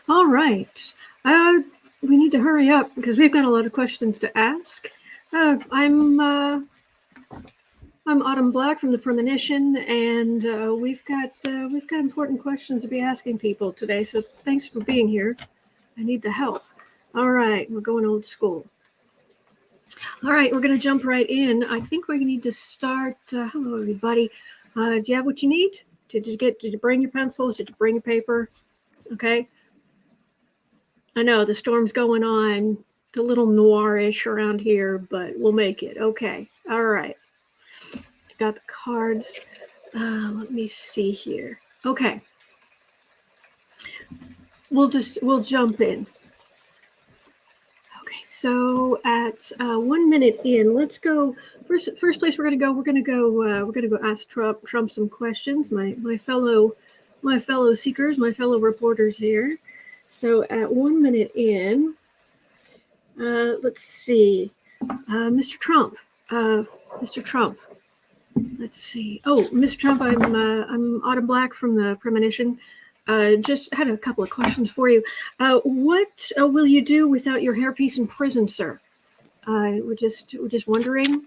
All right. We need to hurry up because we've got a lot of questions to ask. I'm Autumn Black from the Premonition, and we've got important questions to be asking people today. So thanks for being here. I need the help. All right, we're going old school. All right, we're going to jump right in. I think we need to start. Hello, everybody. Do you have what you need? Did you bring your pencils? Did you bring your paper? Okay. I know the storm's going on. It's a little noirish around here, but we'll make it. Okay. All right. Got the cards. Let me see here. Okay. We'll jump in. Okay. So at 1 minute in, let's go. First place we're gonna go ask Trump some questions. My fellow seekers, my fellow reporters here. So at 1 minute in, let's see, Mr. Trump. Let's see. Oh, Mr. Trump, I'm Autumn Black from the Premonition. Just had a couple of questions for you. What will you do without your hairpiece in prison, sir? We're just wondering.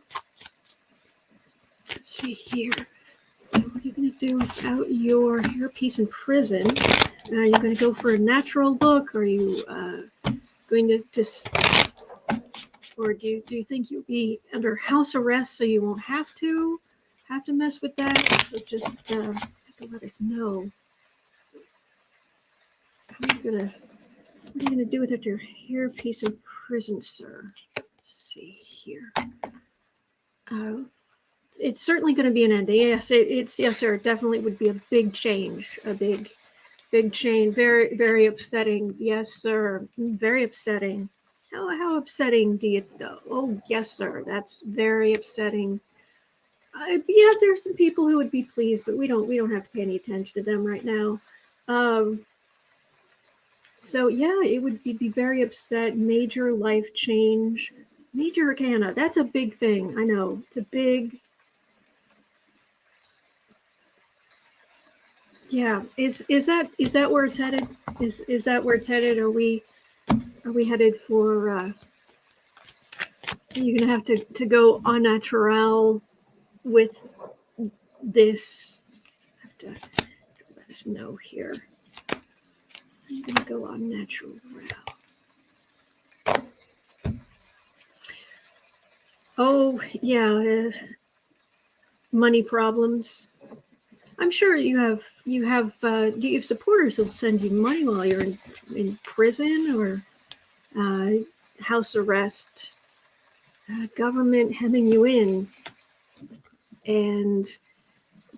Let's see here. What are you going to do without your hairpiece in prison? Are you going to go for a natural look? Are you going to just, or do you think you'll be under house arrest so you won't have to mess with that? So just have to let us know. What are you gonna do without your hairpiece in prison, sir? Let's see here. It's certainly going to be an end. Yes, yes, sir. It definitely would be a big change, a big change. Very, very upsetting. Yes, sir. Very upsetting. How upsetting do you? Oh, yes, sir. That's very upsetting. Yes, there are some people who would be pleased, but we don't have to pay any attention to them right now. So yeah, it would be very upset. Major life change. Major arcana. That's a big thing. I know. It's a big. Yeah, is that where it's headed? Is that where it's headed? Are we headed for? You're gonna have to go au naturel with this. Have to let us know here. I'm gonna go au naturel. Oh yeah, money problems. I'm sure you have supporters who'll send you money while you're in prison or house arrest. Government hemming you in, and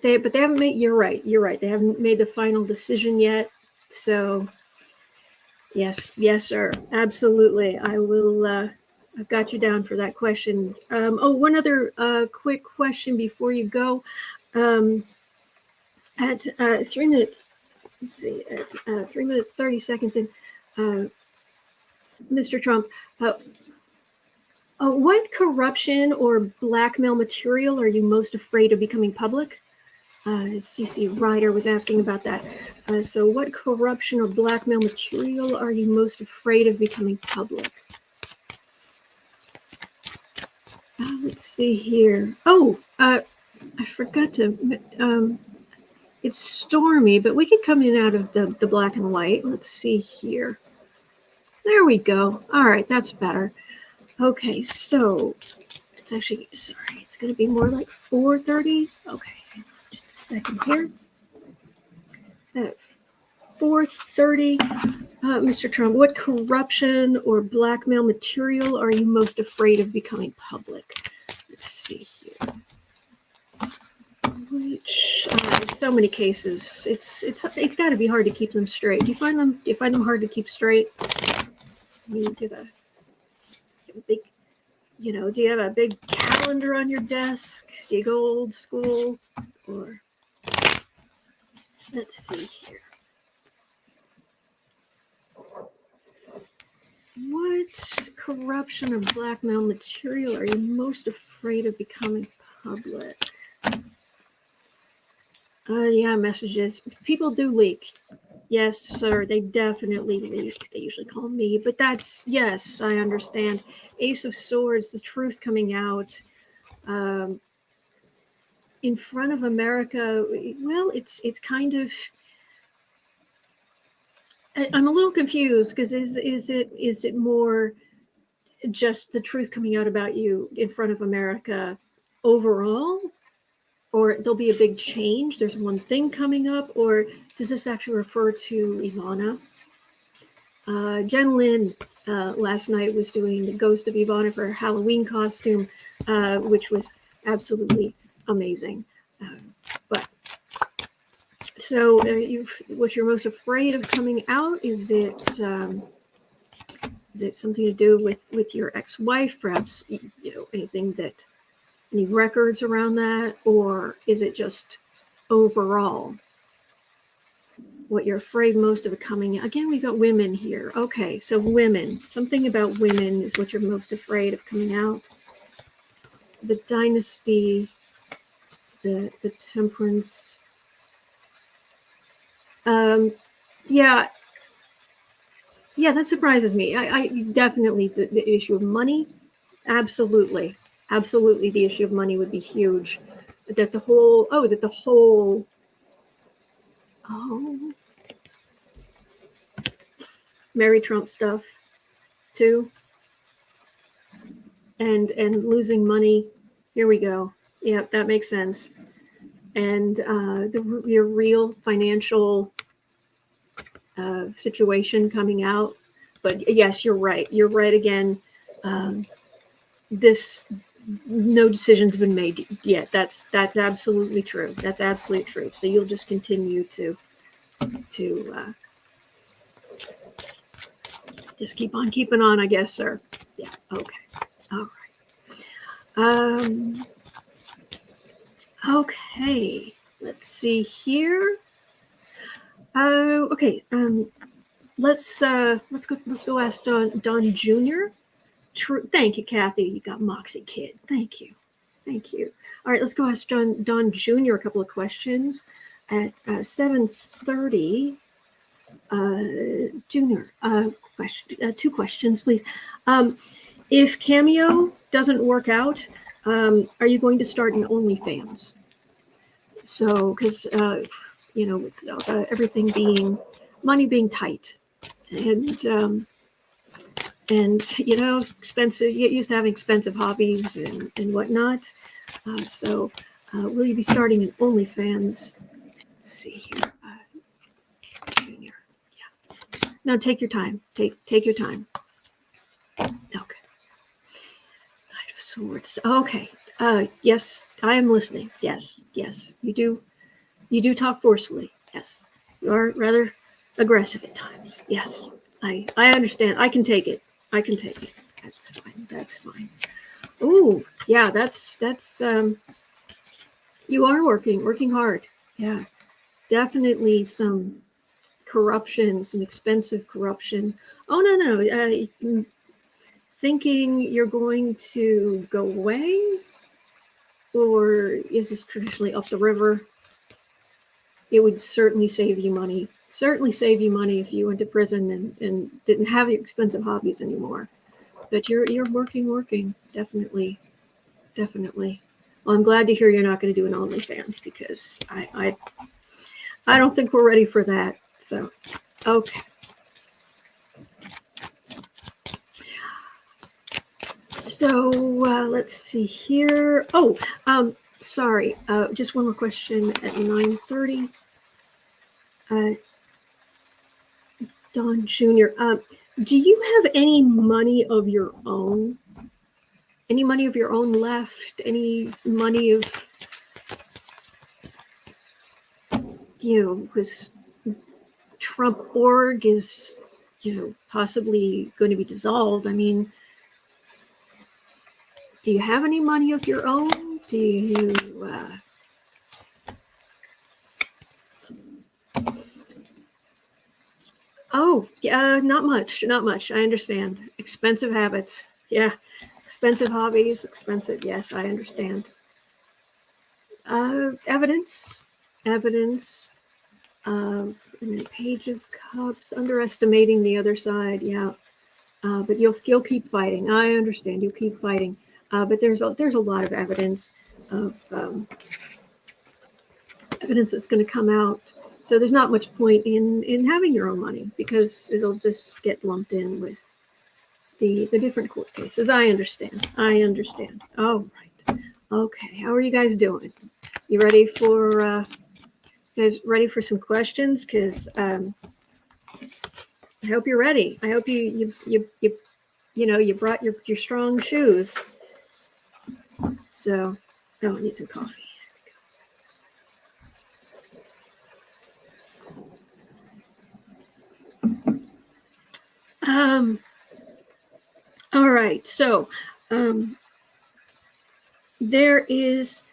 they haven't made. You're right. They haven't made the final decision yet. So yes, sir, absolutely. I will. I've got you down for that question. One other quick question before you go. At 3 minutes, let's see, at 3 minutes 30 seconds in, Mr. Trump, what corruption or blackmail material are you most afraid of becoming public? CC Ryder was asking about that. So what corruption or blackmail material are you most afraid of becoming public? Let's see here. Oh, I forgot to... it's stormy, but we could come in out of the black and white. Let's see here. There we go. All right, that's better. Okay, so it's actually, sorry, it's going to be more like 4:30. Okay, just a second here. At 4:30, Mr. Trump, what corruption or blackmail material are you most afraid of becoming public? Let's see here. Which so many cases, it's got to be hard to keep them straight. Do you find them hard to keep straight? I mean, do you have a big, do you have a big calendar on your desk? Do you go old school? Or let's see here. What corruption or blackmail material are you most afraid of becoming public? Yeah, messages. People do leak. Yes, sir. They usually call me, but that's, yes, I understand. Ace of Swords, the truth coming out. In front of America, well, it's kind of, I'm a little confused because is it more just the truth coming out about you in front of America overall, or there'll be a big change? There's one thing coming up, or does this actually refer to Ivana? Jen Lynn last night was doing the Ghost of Ivana for her Halloween costume, which was absolutely amazing. But so, what you're most afraid of coming out? Is it something to do with your ex-wife? Perhaps anything any records around that, or is it just overall what you're afraid most of coming out? Again, we've got women here. Okay, so women. Something about women is what you're most afraid of coming out. The dynasty, the temperance. Yeah, that surprises me. I definitely the issue of money. Absolutely, the issue of money would be huge. That the whole Mary Trump stuff too, and losing money. Here we go. Yeah, that makes sense. And your real financial situation coming out. But yes, you're right. You're right again. No decision's been made yet. That's absolutely true. That's absolutely true. So you'll just continue to just keep on keeping on, I guess, sir. Yeah. Okay. All right. Okay. Let's see here. Okay. Let's go ask Don Jr. Thank you, Kathy. You got Moxie Kid. Thank you. All right, let's go ask Don Jr. a couple of questions at 7:30. Junior, two questions, please. If Cameo doesn't work out, are you going to start an OnlyFans? So, because with everything money being tight, and expensive. You used to having expensive hobbies and whatnot. So, will you be starting an OnlyFans? Let's see here, Junior. Yeah. No, take your time. Take your time. Okay. Knight of Swords. Okay. Yes, I am listening. Yes. You do. You do talk forcefully. Yes. You are rather aggressive at times. Yes. I understand. I can take it. That's fine. Oh, yeah, that's you are working hard. Yeah. Definitely some corruption, some expensive corruption. Oh, no. Thinking you're going to go away? Or is this traditionally up the river? It would certainly save you money. Certainly save you money if you went to prison and didn't have your expensive hobbies anymore. But you're working. Definitely. Well, I'm glad to hear you're not going to do an OnlyFans, because I don't think we're ready for that. So, okay. So let's see here. Oh, sorry. Just one more question at 9:30. Don Jr. Do you have any money of your own? Any money of your own left? Any money of, because Trump org is, possibly going to be dissolved. I mean, do you have any money of your own? Do you, Oh, yeah, not much. I understand. Expensive habits. Yeah. Expensive hobbies. Expensive. Yes, I understand. Evidence of And then Page of Cups, underestimating the other side. Yeah. But you'll keep fighting. I understand. You'll keep fighting. But there's a lot of evidence that's going to come out. So there's not much point in having your own money because it'll just get lumped in with the different court cases. I understand. All right. Okay. How are you guys doing? You ready for some questions? Because I hope you're ready. I hope you brought your strong shoes. So, I need some coffee. All right. So, there is.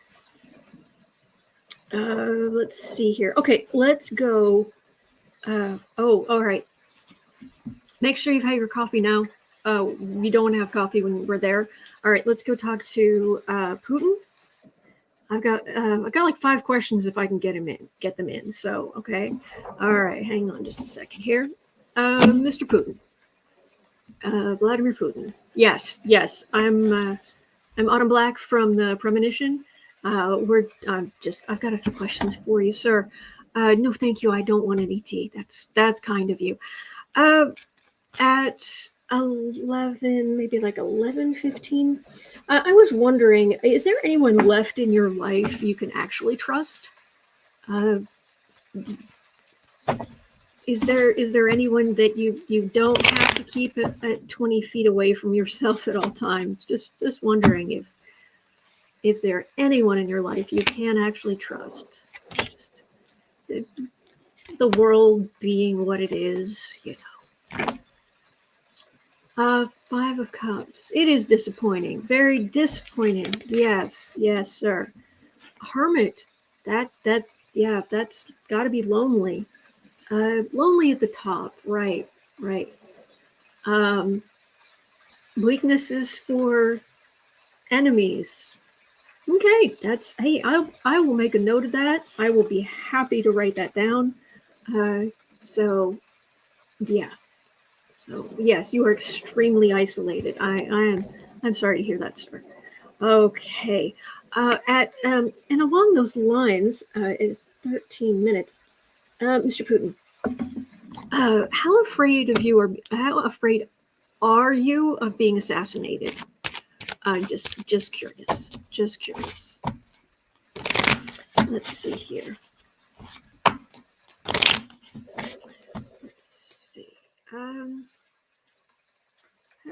Let's see here. Okay, let's go. All right. Make sure you've had your coffee now. You don't want to have coffee when we're there. All right, let's go talk to Putin. I've got like 5 questions if I can get them in. So, okay. All right, hang on just a second here. Mr. Putin. Vladimir Putin. Yes. I'm Autumn Black from the Premonition. I've got a few questions for you, sir. No, thank you. I don't want any tea. That's kind of you. At 11, maybe like 11:15, I was wondering, is there anyone left in your life you can actually trust? Is there anyone that you don't have to keep at 20 feet away from yourself at all times? Just wondering if there anyone in your life you can actually trust. Just the world being what it is, you know. 5 of Cups. It is disappointing. Very disappointing. Yes, sir. Hermit. That's got to be lonely. Lonely at the top. Right. Weaknesses for enemies. Okay, I will make a note of that. I will be happy to write that down. So yes, you are extremely isolated. I'm sorry to hear that, sir. Okay. And along those lines, in 13 minutes, Mr. Putin, how afraid are you of being assassinated? Just curious. Let's see here. Let's see. How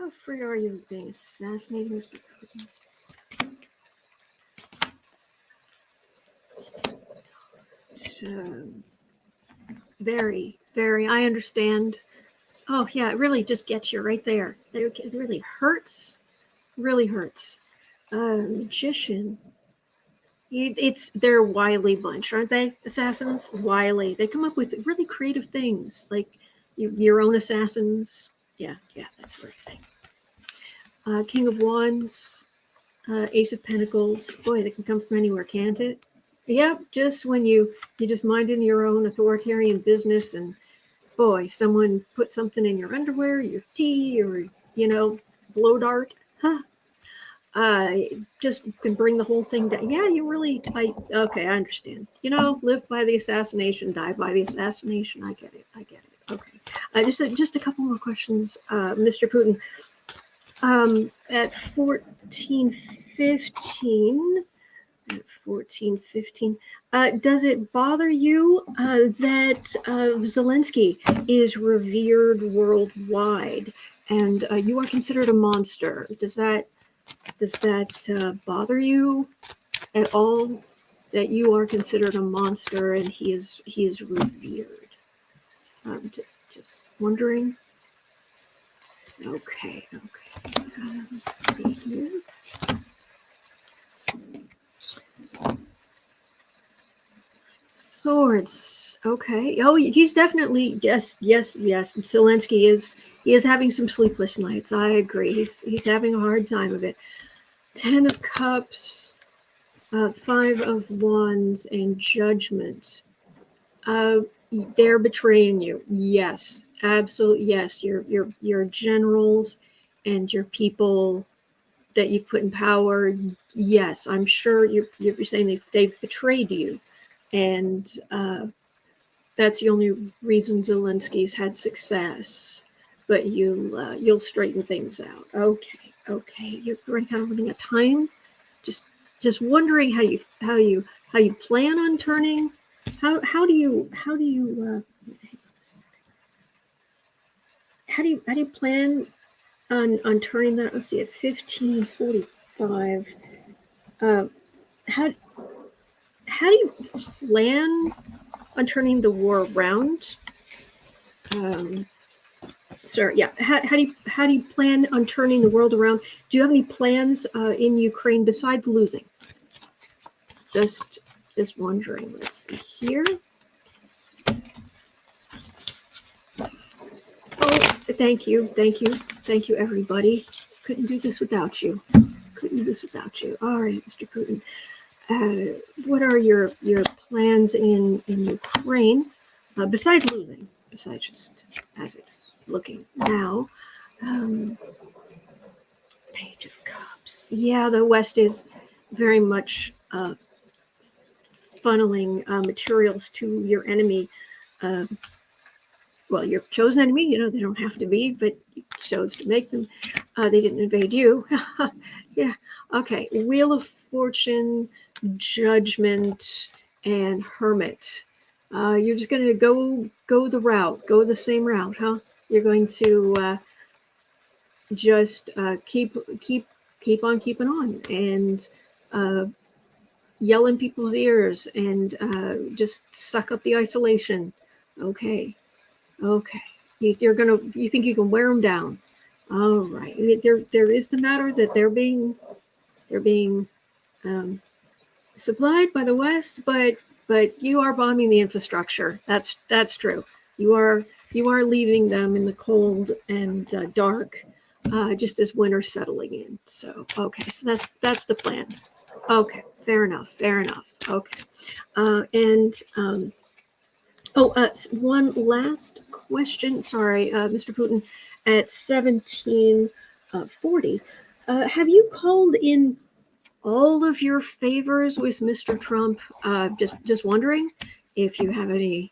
afraid are you of being assassinated, Mr. Putin? So, very, very. I understand. Oh yeah, it really just gets you right there. It really hurts. Really hurts. Magician. They're a wily bunch, aren't they? Assassins, wily. They come up with really creative things, like your own assassins. Yeah, that sort of thing. King of Wands, Ace of Pentacles. Boy, they can come from anywhere, can't it? Yeah, just when you just minding your own authoritarian business, and boy, someone put something in your underwear, your tea, or blow dart. Huh. Just can bring the whole thing down. Yeah, okay, I understand. Live by the assassination, die by the assassination. I get it. Okay. Just a couple more questions, Mr. Putin. At 14:15, does it bother you that Zelensky is revered worldwide and you are considered a monster? Does that bother you at all, that you are considered a monster and he is revered? Just wondering. Okay. Let's see here. Swords. Okay. Oh, he's definitely yes. Zelensky is having some sleepless nights. I agree. He's having a hard time of it. 10 of Cups, 5 of Wands, and Judgment. they're betraying you. Yes, absolutely. Yes, your generals and your people that you've put in power. Yes, I'm sure you're saying they've betrayed you, and that's the only reason Zelensky's had success. But you'll straighten things out. Okay. You're kind of running out of time. Just wondering how you plan on turning. How do you plan on turning that? Let's see, at 15:45. How do you plan on turning the war around? Sorry, yeah. How do you plan on turning the world around? Do you have any plans in Ukraine besides losing? Just wondering. Let's see here. Oh, thank you, everybody. Couldn't do this without you. All right, Mr. Putin. What are your plans in Ukraine besides losing? Besides just as it's looking now. Page of Cups. Yeah, the West is very much funneling materials to your enemy. Well, your chosen enemy, they don't have to be, but you chose to make them. They didn't invade you. Yeah. Okay. Wheel of Fortune, Judgment, and Hermit. You're just going to go the same route, huh? You're going to just keep on keeping on and yell in people's ears and just suck up the isolation. Okay. You think you can wear them down? All right. There is the matter that they're being supplied by the West, but you are bombing the infrastructure. That's true. You are leaving them in the cold and dark, just as winter's settling in. So okay, so that's the plan. Okay, fair enough. Okay, one last question. Sorry, Mr. Putin. At 17:40, have you called in all of your favors with Mr. Trump? Just wondering if you have any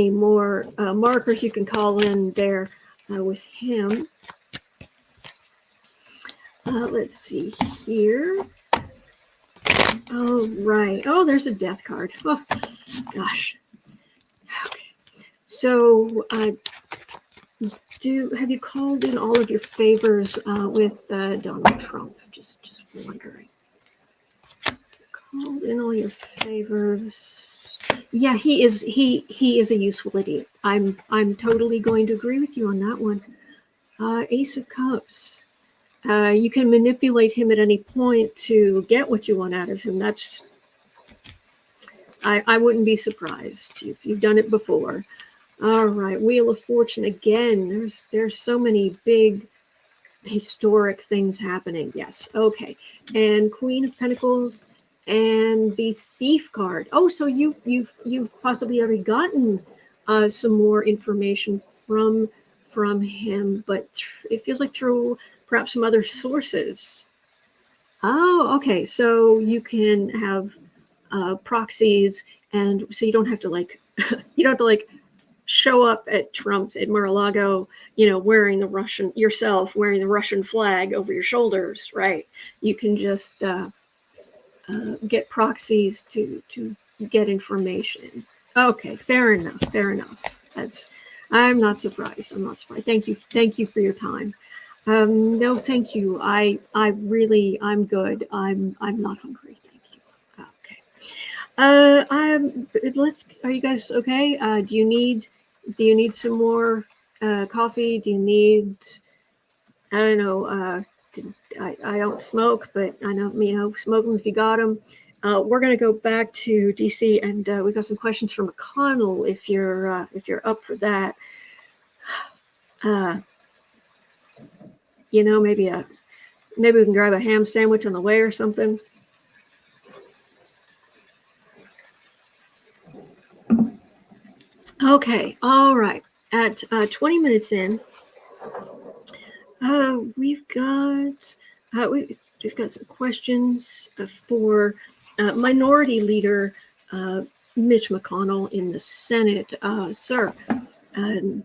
more markers you can call in there with him. Let's see here. Oh, right. Oh, there's a death card. Oh, gosh. Okay. So, have you called in all of your favors with Donald Trump? Just wondering. Called in all your favors. Yeah, he is a useful idiot. I'm totally going to agree with you on that one. Ace of Cups. You can manipulate him at any point to get what you want out of him. That's I wouldn't be surprised. You've done it before. All right, Wheel of Fortune again. There's so many big historic things happening. Yes, okay. And Queen of Pentacles and the Thief card. Oh, so you've possibly already gotten some more information from him, but it feels like through perhaps some other sources. Oh, okay. So you can have proxies, and so you don't have to show up at Trump's at Mar-a-Lago, wearing the Russian flag over your shoulders, right? You can just get proxies to get information. Okay, fair enough. I'm not surprised. Thank you for your time. No, thank you. I'm good. I'm not hungry. Thank you. Okay. Are you guys okay? Do you need some more coffee? Do you need, I don't know, I don't smoke, but I know, smoke them if you got them. We're going to go back to DC, and we've got some questions from McConnell if you're up for that. Maybe we can grab a ham sandwich on the way or something. Okay, all right. At 20 minutes in, we've got we've got some questions for Minority Leader Mitch McConnell in the Senate. Sir, um,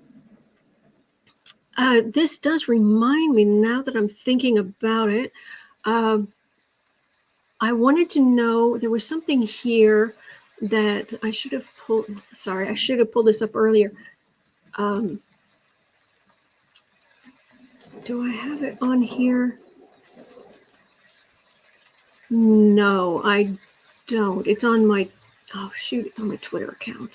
this does remind me, now that I'm thinking about it, I wanted to know, there was something here that I should have pulled. Sorry, I should have pulled this up earlier. Do I have it on here? No, I don't. It's on my, oh shoot, it's on my Twitter account.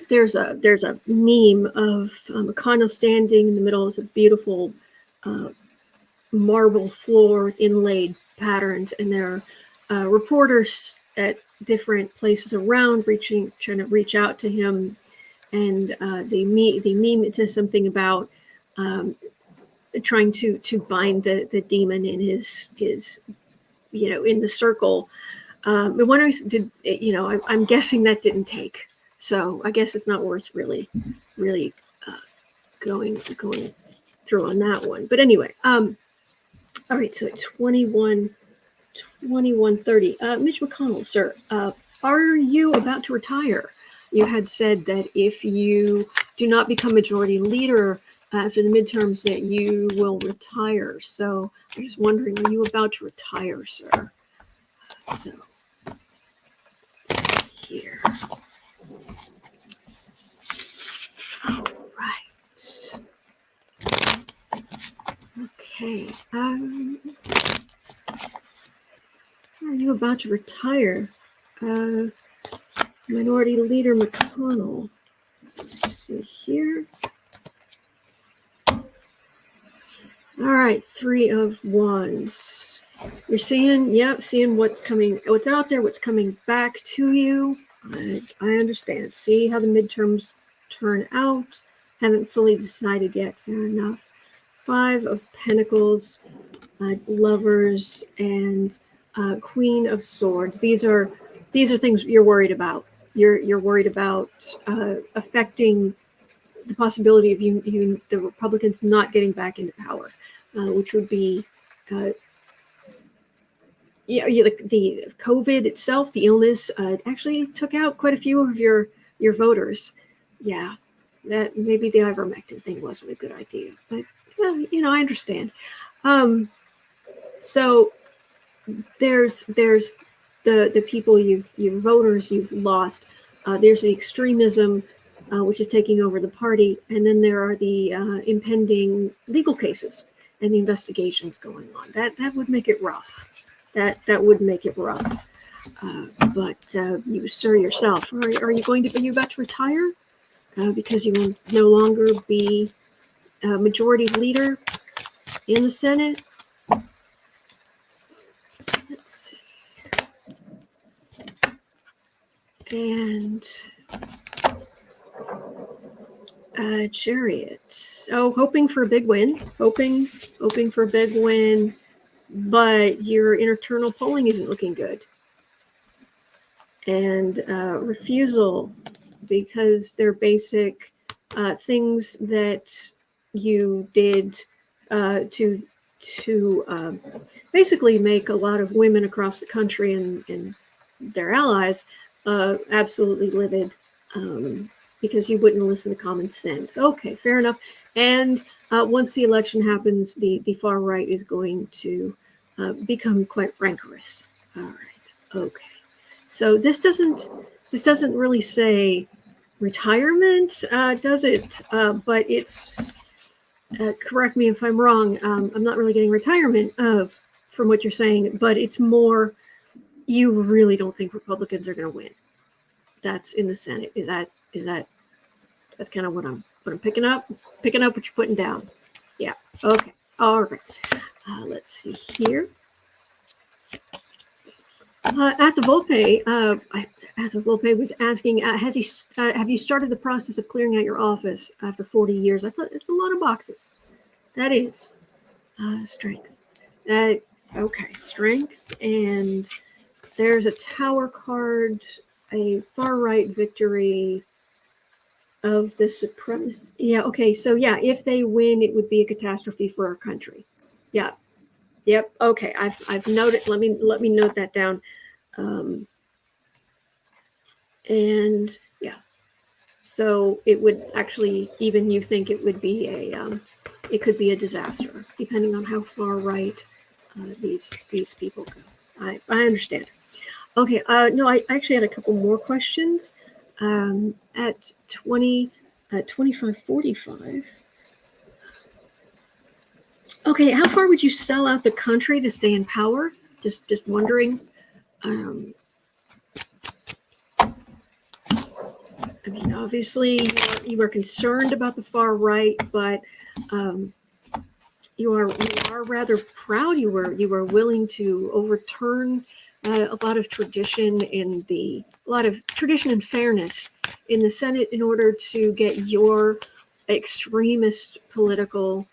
There's a meme of McConnell standing in the middle of a beautiful marble floor with inlaid patterns, and there are reporters at different places around trying to reach out to him, and the meme, it says something about trying to bind the demon in his in the circle. I wonder, I'm guessing that didn't take, so I guess it's not worth really going through on that one. But anyway, all right, so at 21:30, Mitch McConnell, sir, are you about to retire? You had said that if you do not become majority leader after the midterms, that you will retire. So I'm just wondering, are you about to retire, sir? So let's see here. All right. Okay. Are you about to retire? Minority Leader McConnell. Let's see here. All right, 3 of Wands. You're seeing what's coming, what's out there, what's coming back to you. I understand. See how the midterms turn out. Haven't fully decided yet. Fair enough. 5 of Pentacles, Lovers, and Queen of Swords. These are things you're worried about. You're worried about affecting the possibility of the Republicans not getting back into power, which would be the COVID itself, the illness, actually took out quite a few of your voters. Yeah, that maybe the ivermectin thing wasn't a good idea, but I understand. So there's the people your voters you've lost. There's the extremism, which is taking over the party, and then there are the impending legal cases and the investigations going on. That would make it rough. That would make it rough. But you, sir, yourself, are you about to retire because you will no longer be majority leader in the Senate? Let's see. And Chariot. So hoping for a big win, hoping for a big win, but your internal polling isn't looking good. And refusal, because they're basic things that you did to basically make a lot of women across the country and their allies absolutely livid, because you wouldn't listen to common sense. Okay, fair enough. And once the election happens, the far right is going to become quite rancorous. All right. Okay. So this doesn't really say retirement, does it? But it's correct me if I'm wrong. I'm not really getting retirement from what you're saying, but it's more, you really don't think Republicans are going to win. That's in the Senate. Is that that's kind of what I'm picking up what you're putting down. Yeah. Okay. All right. Let's see here. Atavolpe was asking, have you started the process of clearing out your office after 40 years? It's a lot of boxes. That is strength. Okay, strength, and there's a Tower card a far-right victory of the supremacists. Yeah, okay, so yeah, if they win, it would be a catastrophe for our country. Yeah, yep, okay, I've noted, let me note that down. And yeah, so it would actually, even you think it would be it could be a disaster, depending on how far right these people go. I understand. Okay, no, I actually had a couple more questions. At 25:45. Okay, how far would you sell out the country to stay in power? Just wondering. I mean, obviously, you are concerned about the far right, but you are rather proud. You were willing to overturn a lot of tradition and fairness in the Senate in order to get your extremist political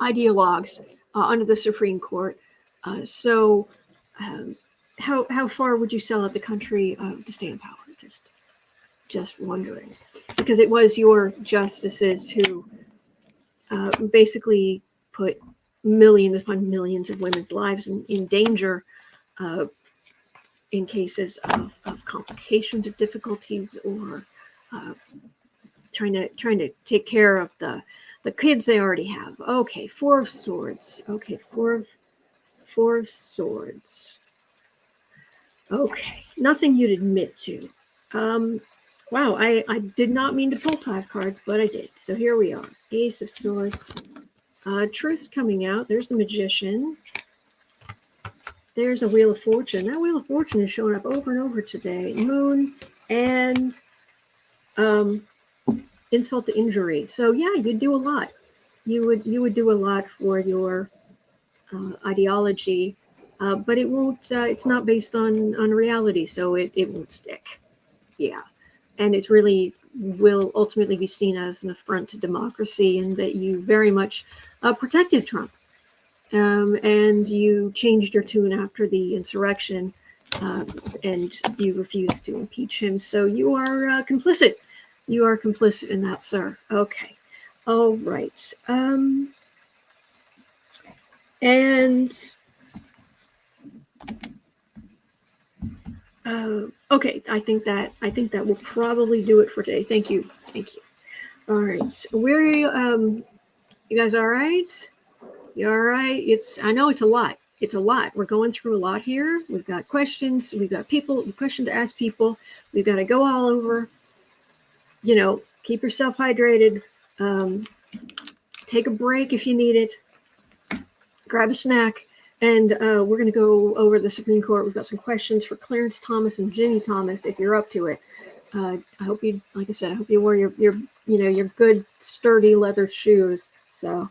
ideologues under the Supreme Court. So, how far would you sell out the country to stay in power? Just wondering, because it was your justices who basically put millions upon millions of women's lives in danger in cases of complications or difficulties, or trying to take care of the kids they already have. Okay, Four of Swords. Okay, Four of Swords. Okay, nothing you'd admit to. Wow, I did not mean to pull 5 cards, but I did. So here we are. Ace of Swords. Truth coming out. There's the Magician. There's a Wheel of Fortune. That Wheel of Fortune is showing up over and over today. Moon and insult to injury. So yeah, you'd do a lot. You would do a lot for your ideology, but it won't. It's not based on reality, so it won't stick. Yeah, and it really will ultimately be seen as an affront to democracy, and that you very much protected Trump, and you changed your tune after the insurrection, and you refused to impeach him. So you are complicit. You are complicit in that, sir. Okay. All right. And okay, I think that will probably do it for today. Thank you. All right, where you guys all right? You all right? I know it's a lot. We're going through a lot here. We've got questions. We've got questions to ask people. We've got to go all over. Keep yourself hydrated. Take a break if you need it. Grab a snack. And we're going to go over the Supreme Court. We've got some questions for Clarence Thomas and Ginny Thomas, if you're up to it. I hope you, like I said, I hope you wear your good sturdy leather shoes. So.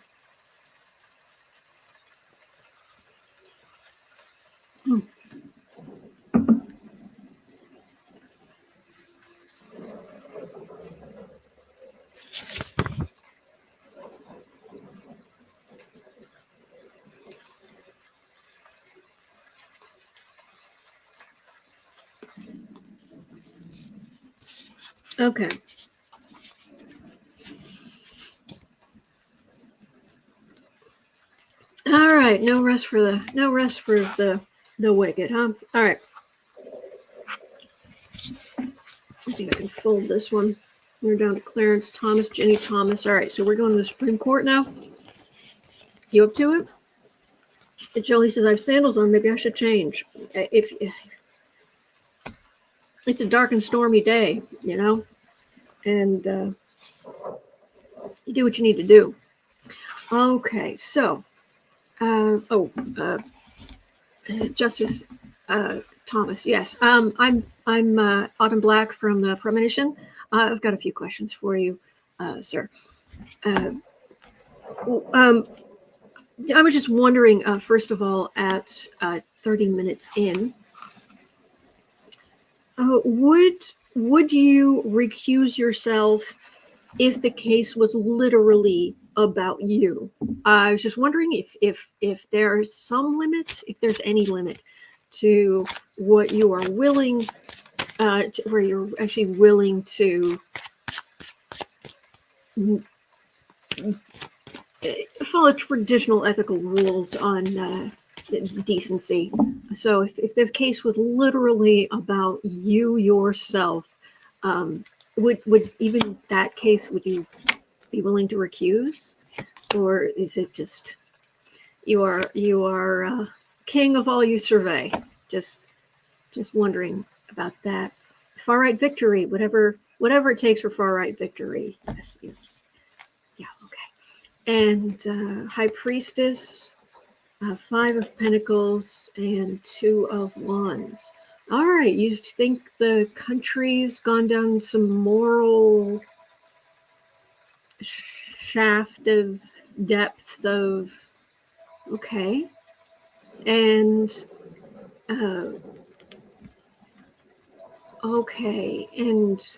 Okay. All right. No rest for the wicked, huh? All right. I think I can fold this one. We're down to Clarence Thomas, Ginny Thomas. All right. So we're going to the Supreme Court now. You up to it? And Jolie says, I have sandals on. Maybe I should change. If it's a dark and stormy day, and you do what you need to do. Okay, so, Justice Thomas, yes, I'm Autumn Black from the Premonition. I've got a few questions for you, sir. I was just wondering, first of all, at 30 minutes in, would you recuse yourself if the case was literally about you. I was just wondering if there's some limit, if there's any limit to what you are willing, where you're actually willing to follow traditional ethical rules on decency. So if the case was literally about you yourself, would even that case, would you be willing to recuse? Or is it just you are king of all you survey? Just wondering about that. Far right victory, whatever it takes for far right victory. Yes, yeah, okay. And High Priestess, 5 of Pentacles, and 2 of Wands. All right, you think the country's gone down some moral shaft of depth of, okay, and okay, and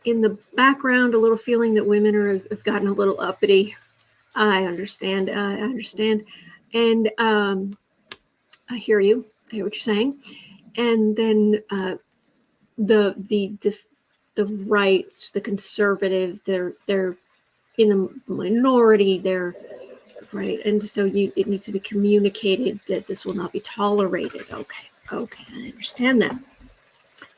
in the background, a little feeling that women have gotten a little uppity. I understand. And I hear you. I hear what you're saying. And then the right, the conservative, they're in the minority. They're right, and so it needs to be communicated that this will not be tolerated. Okay, I understand that.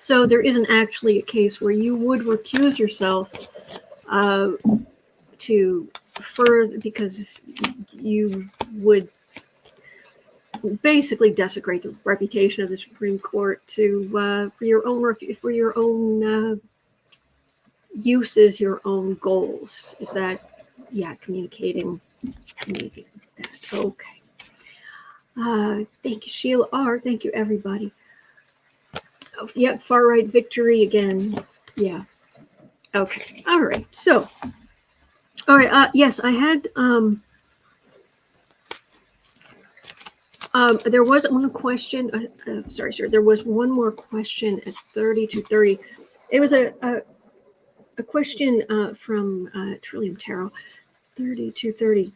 So there isn't actually a case where you would recuse yourself to further, because you would basically desecrate the reputation of the Supreme Court to for your own uses, your own goals. Is that, yeah, communicating that? Okay. Thank you, Sheila R. Thank you, everybody. Oh, yeah, far right victory again. Yeah. Okay. All right. So, all right. Yes, I had. There was one question. Sorry, sir. There was one more question at 30-30. It was a question from Trillium Tarot, 30-30.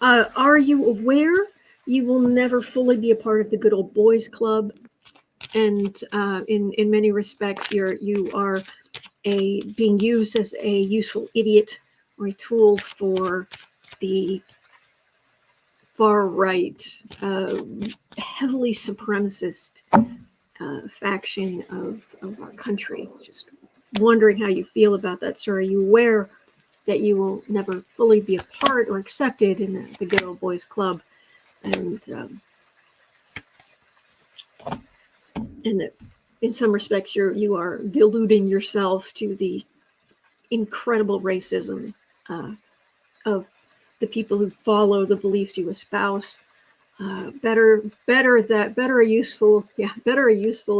Are you aware you will never fully be a part of the good old boys club? And in many respects, you are being used as a useful idiot or a tool for the far right, heavily supremacist faction of our country. Just wondering how you feel about that, sir. Are you aware that you will never fully be a part or accepted in the good old boys club, and that in some respects you are deluding yourself to the incredible racism of the people who follow the beliefs you espouse? Better a useful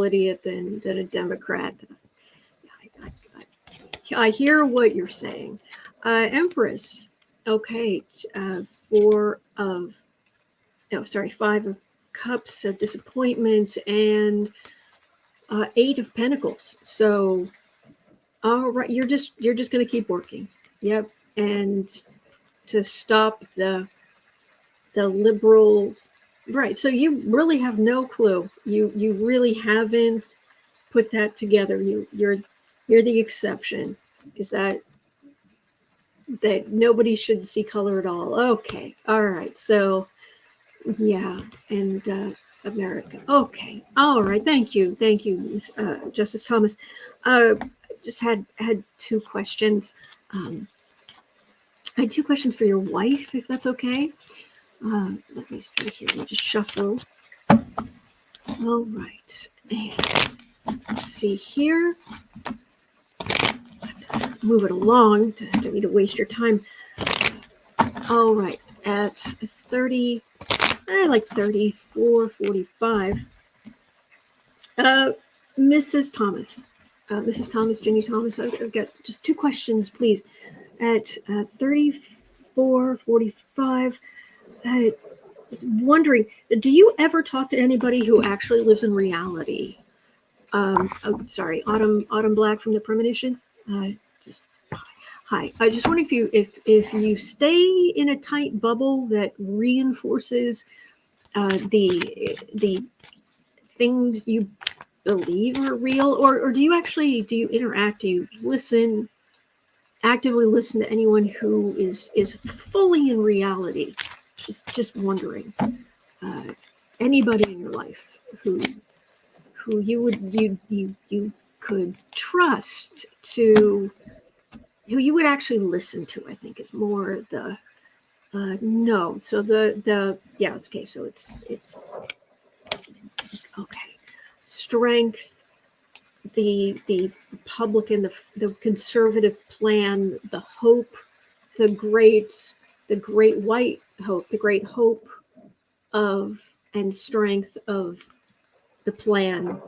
idiot than a Democrat. I hear what you're saying. Empress. Okay. 5 of Cups of disappointment and 8 of Pentacles. So, all right, you're just going to keep working. Yep. And to stop the liberal, right. So you really have no clue. You really haven't put that together. You're the exception. Is that nobody should see color at all? Okay. All right. So yeah. And America. Okay. All right. Thank you, Justice Thomas. Just had 2 questions. I had 2 questions for your wife, if that's okay. Let me see here. Let me just shuffle. All right. And let's see here. Move it along. Don't need to waste your time. All right. At 30, I like 34:45. Mrs. Thomas. Mrs. Thomas, Jenny Thomas. I've got just 2 questions, please. At 34:45, I was wondering, do you ever talk to anybody who actually lives in reality? Sorry, Autumn Black from the Premonition. Just Hi. I just wonder if you stay in a tight bubble that reinforces the things you believe are real, or do you interact? Do you actively listen to anyone who is fully in reality? Just wondering. Anybody in your life who you could trust to, who you would actually listen to, I think is more the no. So yeah, it's okay. So it's okay. Strength, the Republican, the conservative plan, the hope, the great white hope, the great hope of and strength of the plan.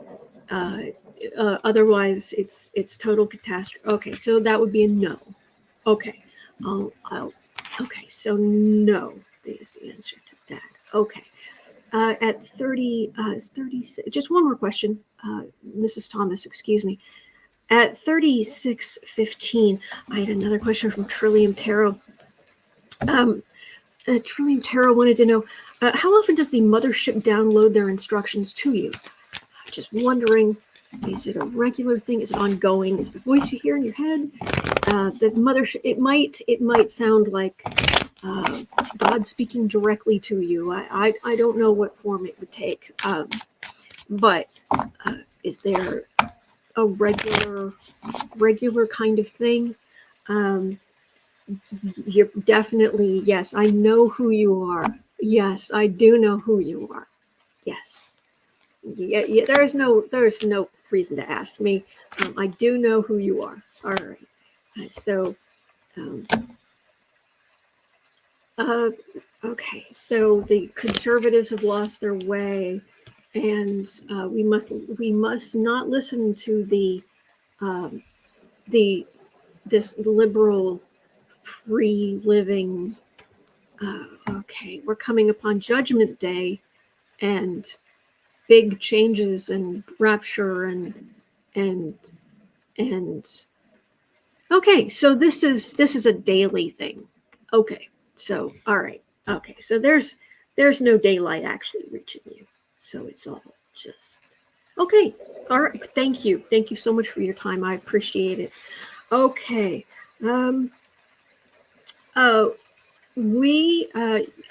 Otherwise, it's total catastrophe. Okay, so that would be a no. Okay, okay, so no is the answer to that. Okay, at 36, just one more question, Mrs. Thomas, excuse me. At 36:15, I had another question from Trillium Tarot. Trillium Tarot wanted to know, how often does the mothership download their instructions to you? Just wondering, is it a regular thing? Is it ongoing? Is it a voice you hear in your head? The mothership, it might sound like God speaking directly to you. I don't know what form it would take, but is there a regular kind of thing? You're definitely, yes, I know who you are. Yes, I do know who you are. Yes. Yeah, there's no reason to ask me. I do know who you are. All right. So, okay. So the conservatives have lost their way, and we must not listen to this liberal, free living. Okay, we're coming upon Judgment Day, and big changes and rapture and okay, so this is a daily thing. Okay, so all right. Okay, so there's no daylight actually reaching you, so it's all just okay. All right, thank you so much for your time. I appreciate it. Okay.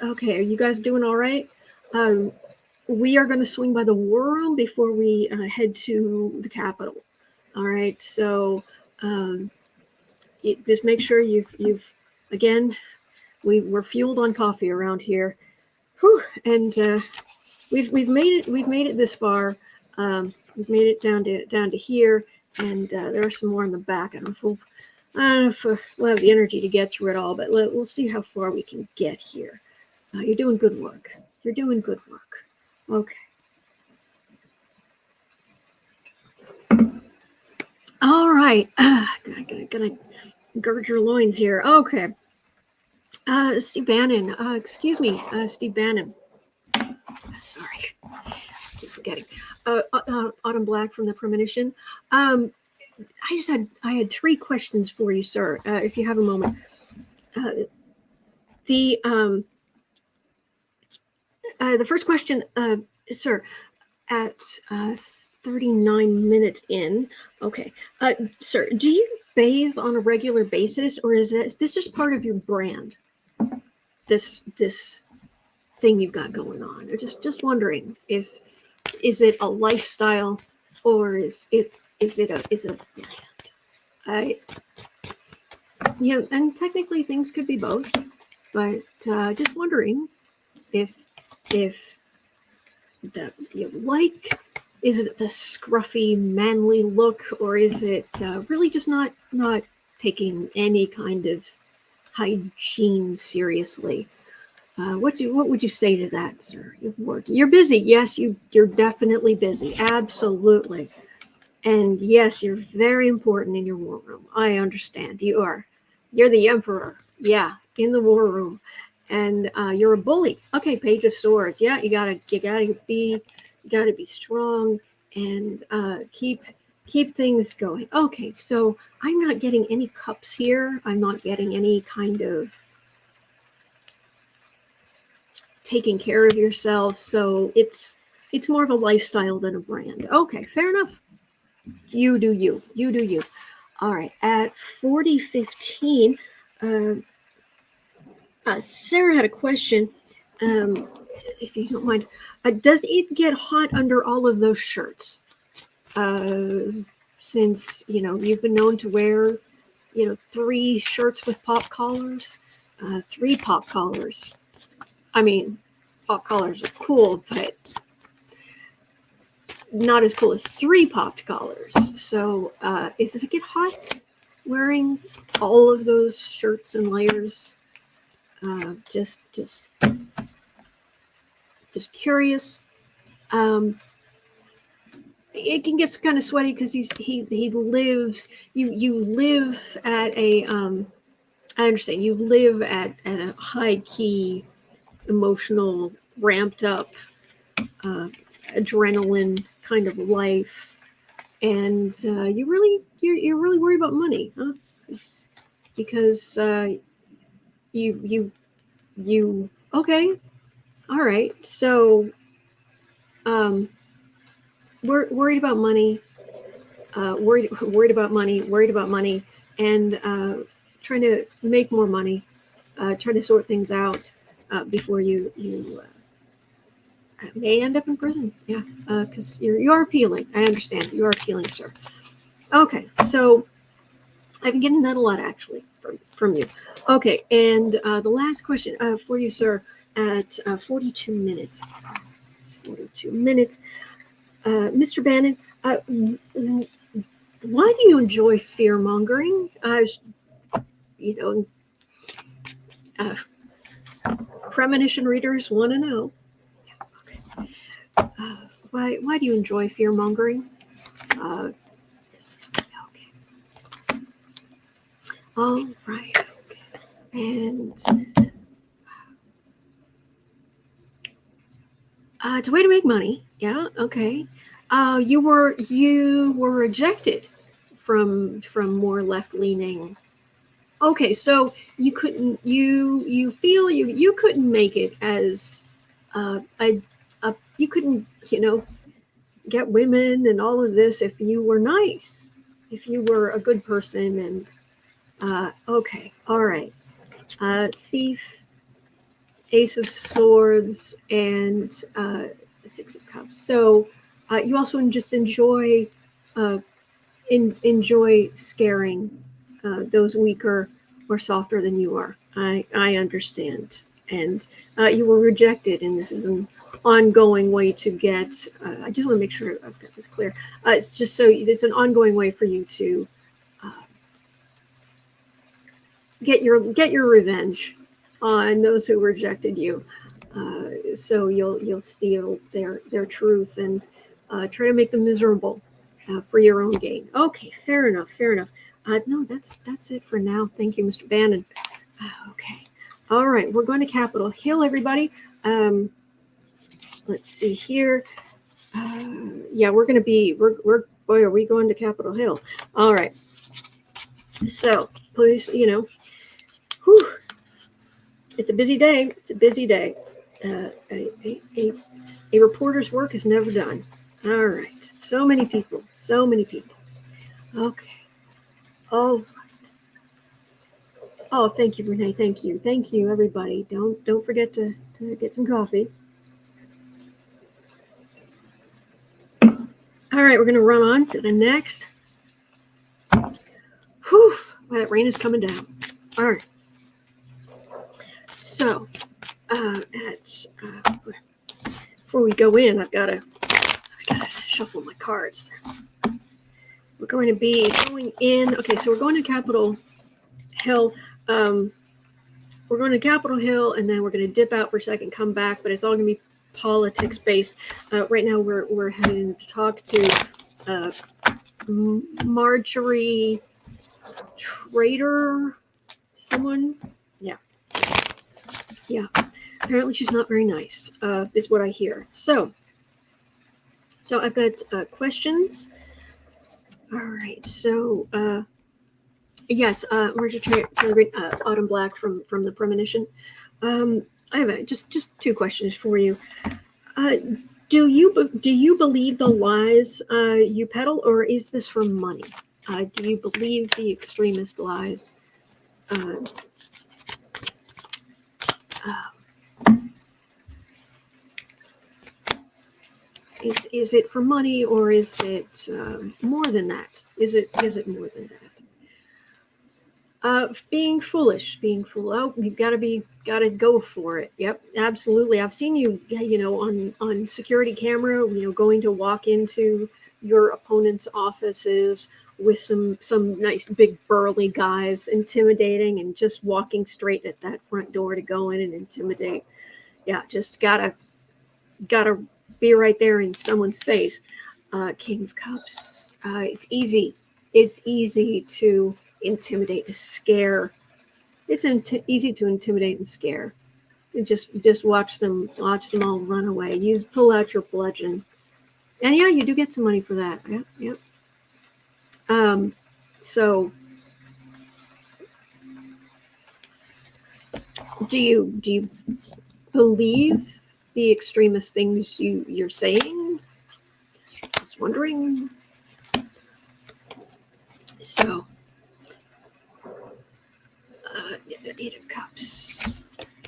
Okay, are you guys doing all right? We are going to swing by the war room before we head to the Capitol. All right, so just make sure you've again, we're fueled on coffee around here. Whew, and we've made it this far. We've made it down to here, and there are some more in the back. I don't know if we'll have the energy to get through it all, but we'll see how far we can get here. You're doing good work. You're doing good work. Okay. All right. Gonna gird your loins here. Okay. Steve Bannon. Excuse me, Steve Bannon. Sorry, I keep forgetting. Autumn Black from the Premonition. I had 3 questions for you, sir. If you have a moment. The first question, sir, at 39 minutes in. Okay, sir, do you bathe on a regular basis, or is this just part of your brand? This thing you've got going on, or just wondering is it a lifestyle, or is it a brand? And technically things could be both, but just wondering if that you like. Is it the scruffy, manly look, or is it really just not taking any kind of hygiene seriously? What would you say to that, sir? You're busy. Yes, you're definitely busy. Absolutely. And yes, you're very important in your war room. I understand. You're the emperor. Yeah, in the war room. And you're a bully. Okay, Page of Swords. Yeah, you gotta be strong and keep keep things going. Okay, so I'm not getting any cups here. I'm not getting any kind of taking care of yourself. So it's more of a lifestyle than a brand. Okay, fair enough. You do you. You do you. All right, at 40:15, Sarah had a question. If you don't mind, does it get hot under all of those shirts? Since you've been known to wear 3 shirts with pop collars, 3 pop collars. I mean, pop collars are cool, but not as cool as 3 popped collars. So does it get hot wearing all of those shirts and layers? Just curious. It can get kind of sweaty because he lives. You live at a. I understand. You live at a high key, emotional, ramped up, adrenaline kind of life, and you're really worried about money, huh? Because you okay, all right. So we're worried about money, worried about money, and trying to make more money, trying to sort things out before you may end up in prison. Yeah, because you are appealing. I understand. You are appealing, sir. Okay, so I've been getting that a lot actually from you. Okay, and the last question for you, sir, at 42 minutes. 42 minutes. Mr. Bannon, why do you enjoy fear-mongering? Premonition readers want to know. Yeah, okay. Why do you enjoy fear-mongering? Okay. All right. Okay. And it's a way to make money. Yeah. Okay. You were rejected from more left-leaning. Okay, so you couldn't you feel you couldn't make it as you couldn't get women and all of this if you were nice, if you were a good person. And okay, all right, thief, ace of swords, and 6 of cups. So you also just enjoy scaring those weaker or softer than you are. I understand. And you were rejected, and this is an ongoing way to get. I just want to make sure I've got this clear. It's just so it's an ongoing way for you to get your revenge on those who rejected you. So you'll steal their truth and try to make them miserable for your own gain. Okay, fair enough. No, that's it for now. Thank you, Mr. Bannon. Okay, all right. We're going to Capitol Hill, everybody. Let's see here. Yeah, we're going to be. We're boy, are we going to Capitol Hill? All right. So please, whew, it's a busy day. It's a busy day. A reporter's work is never done. All right. So many people. Okay. Oh, thank you, Renee. Thank you, everybody. Don't forget to get some coffee. All right, we're gonna run on to the next. Whew, well, that rain is coming down. All right. So, before we go in, I gotta shuffle my cards. We're going to be going in. Okay, so we're going to Capitol Hill. We're going to Capitol Hill, and then we're going to dip out for a second, come back. But it's all going to be politics based. Right now, we're heading to talk to Marjorie Trader. Someone, yeah. Apparently, she's not very nice. Is what I hear. So I've got questions All right. So, yes, Richard Autumn Black from the Premonition. I have just two questions for you. Do you believe the lies you peddle, or is this for money? Do you believe the extremist lies? Uh, is it for money, or is it more than that? Is it more than that? Being foolish, being fool. Oh, you've got to go for it. Yep, absolutely. I've seen you, on security camera, going to walk into your opponent's offices with some nice big burly guys, intimidating, and just walking straight at that front door to go in and intimidate. Yeah, just gotta be right there in someone's face. King of Cups. It's easy. It's easy to intimidate, to scare. It's easy to intimidate and scare. And just watch them all run away. Pull out your bludgeon, and yeah, you do get some money for that. Yep, yep. So, do you believe the extremist things you're saying? Just wondering. So, Eight of Cups.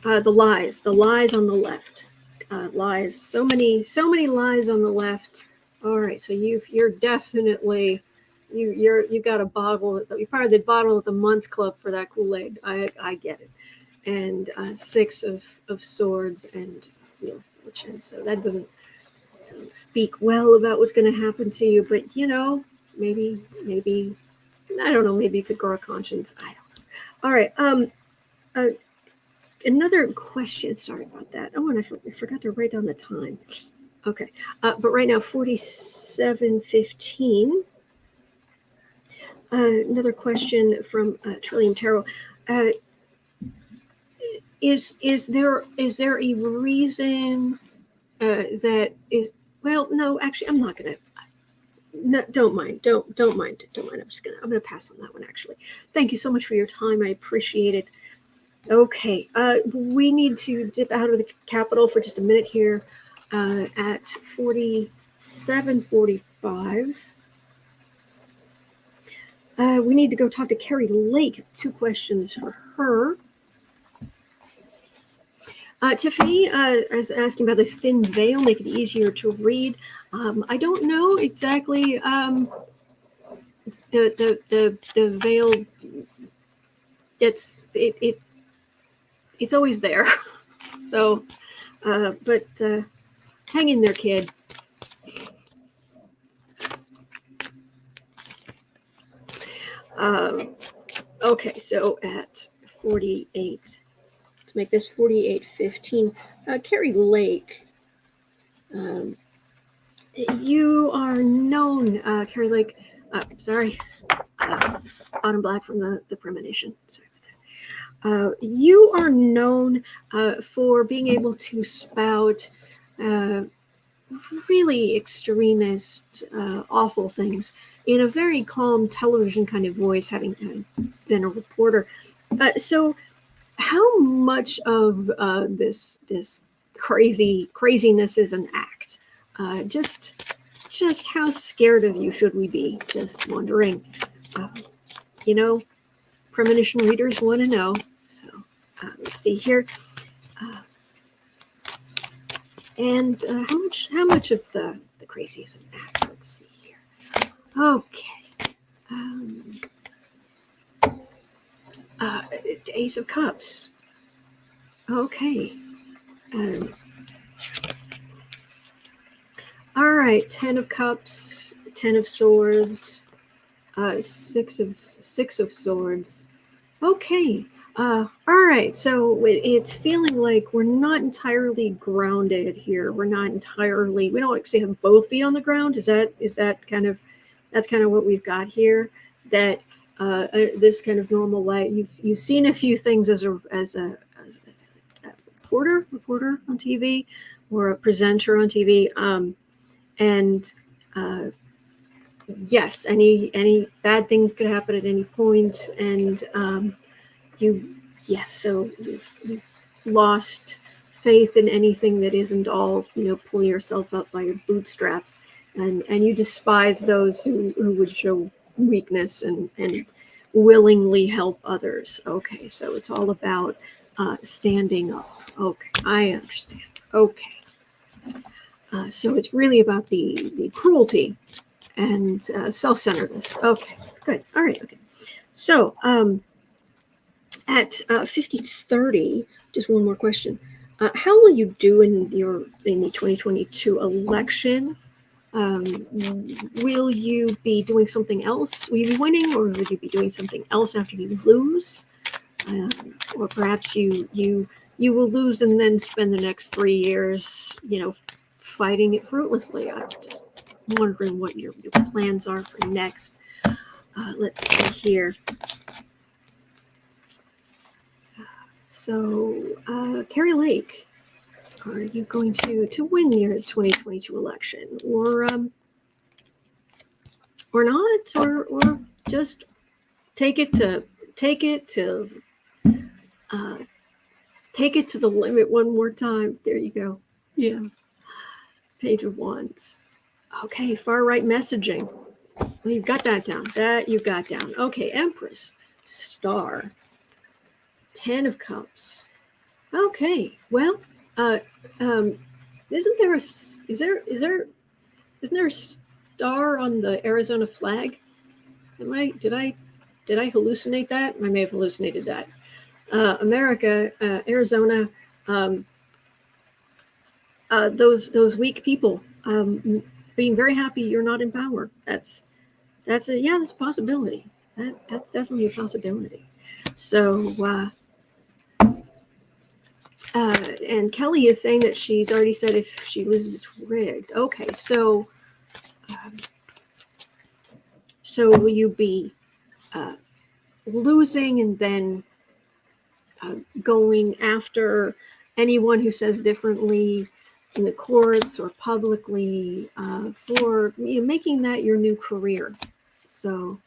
The lies on the left. Lies. So many lies on the left. All right. So you're definitely you got a bottle. You're part of the bottle of the month club for that Kool-Aid. I get it. And Six of Swords and Wheel of Fortune. So that doesn't speak well about what's going to happen to you. But maybe I don't know. Maybe you could grow a conscience. I don't know. All right. Another question. Sorry about that. Oh, and I forgot to write down the time. Okay. But right now, 47:15. Another question from Trillium Tarot. Is there a reason that is? Well, no. Actually, I'm not gonna. No, don't mind. Don't mind. I'm gonna pass on that one. Actually, thank you so much for your time. I appreciate it. Okay, we need to dip out of the Capitol for just a minute here at 47:45. We need to go talk to Carrie Lake. 2 questions for her. Tiffany is asking about the thin veil, make it easier to read. I don't know exactly the veil. It's always there. So, but hang in there, kid. Okay, so at 48, to make this 48:15, Carrie Lake, you are known, Carrie Lake, sorry, Autumn Black from the Premonition, sorry about that. You are known for being able to spout really extremist, awful things in a very calm television kind of voice, having been a reporter. So how much of this craziness is an act? Just how scared of you should we be? Just wondering. Premonition readers want to know. So let's see here. And how much of the crazy is an act? Let's see here. Okay. Ace of Cups. Okay. All right. 10 of Cups. 10 of Swords. 6 of Swords. Okay. All right. So it's feeling like we're not entirely grounded here. We don't actually have both feet on the ground. That's kind of what we've got here. That this kind of normal life. You've seen a few things as a reporter on TV, or a presenter on TV, and yes, any bad things could happen at any point, and so you've lost faith in anything that isn't all, pulling yourself up by your bootstraps, and you despise those who would show weakness and willingly help others. Okay, so it's all about standing up. Okay, I understand. Okay. So it's really about the cruelty and self-centeredness. Okay, good. All right, okay. So at 50-30, just one more question. How will you do in the 2022 election? Will you be doing something else? Will you be winning, or will you be doing something else after you lose? Or perhaps you will lose and then spend the next 3 years, fighting it fruitlessly. I'm just wondering what your plans are for next. Let's see here. So, Carrie Lake, are you going to win your 2022 election, or not, or just take it to the limit one more time? There you go. Yeah. Page of Wands. Okay, far right messaging. Well, you've got that down. Okay, Empress, Star, 10 of Cups. Okay, well, isn't there a star on the Arizona flag? Did I hallucinate that? I may have hallucinated that. America, Arizona, those weak people being very happy you're not in power. That's a possibility. That's definitely a possibility. So, and Kelly is saying that she's already said if she loses, it's rigged. Okay, so will you be losing and then going after anyone who says differently in the courts or publicly for making that your new career? So,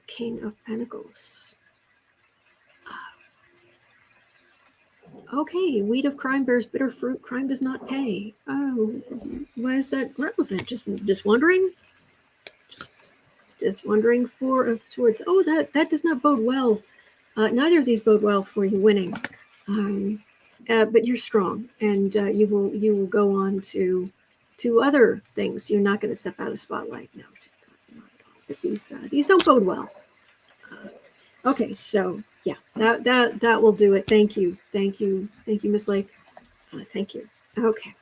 King of Pentacles. Okay, weed of crime bears bitter fruit. Crime does not pay. Oh, why is that relevant? Just wondering. Just wondering. 4 of Swords. Oh, that does not bode well. Neither of these bode well for you winning. But you're strong, and you will go on to other things. You're not going to step out of the spotlight. No, not at all. But these don't bode well. Okay, so yeah, that will do it. Thank you, Miss Lake. Thank you. Okay,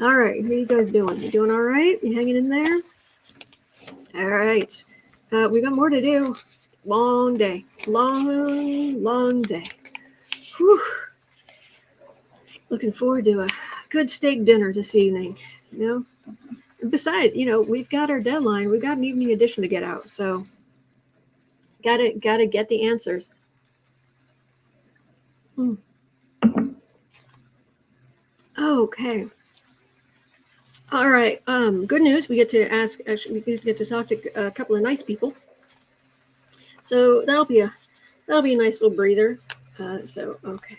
all right. How you guys doing? You doing all right? You hanging in there? All right. We got more to do. Long day. Long day. Whew. Looking forward to a good steak dinner this evening. And besides, we've got our deadline. We've got an evening edition to get out, so gotta get the answers. Okay. All right. Good news. We get to talk to a couple of nice people. So that'll be a nice little breather. Okay.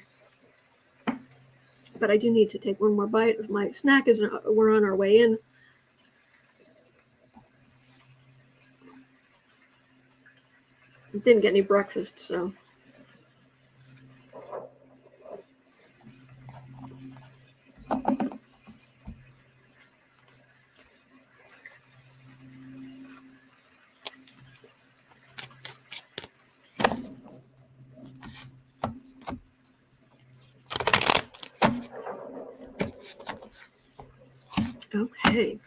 But I do need to take one more bite of my snack as we're on our way in. Didn't get any breakfast, so. Okay.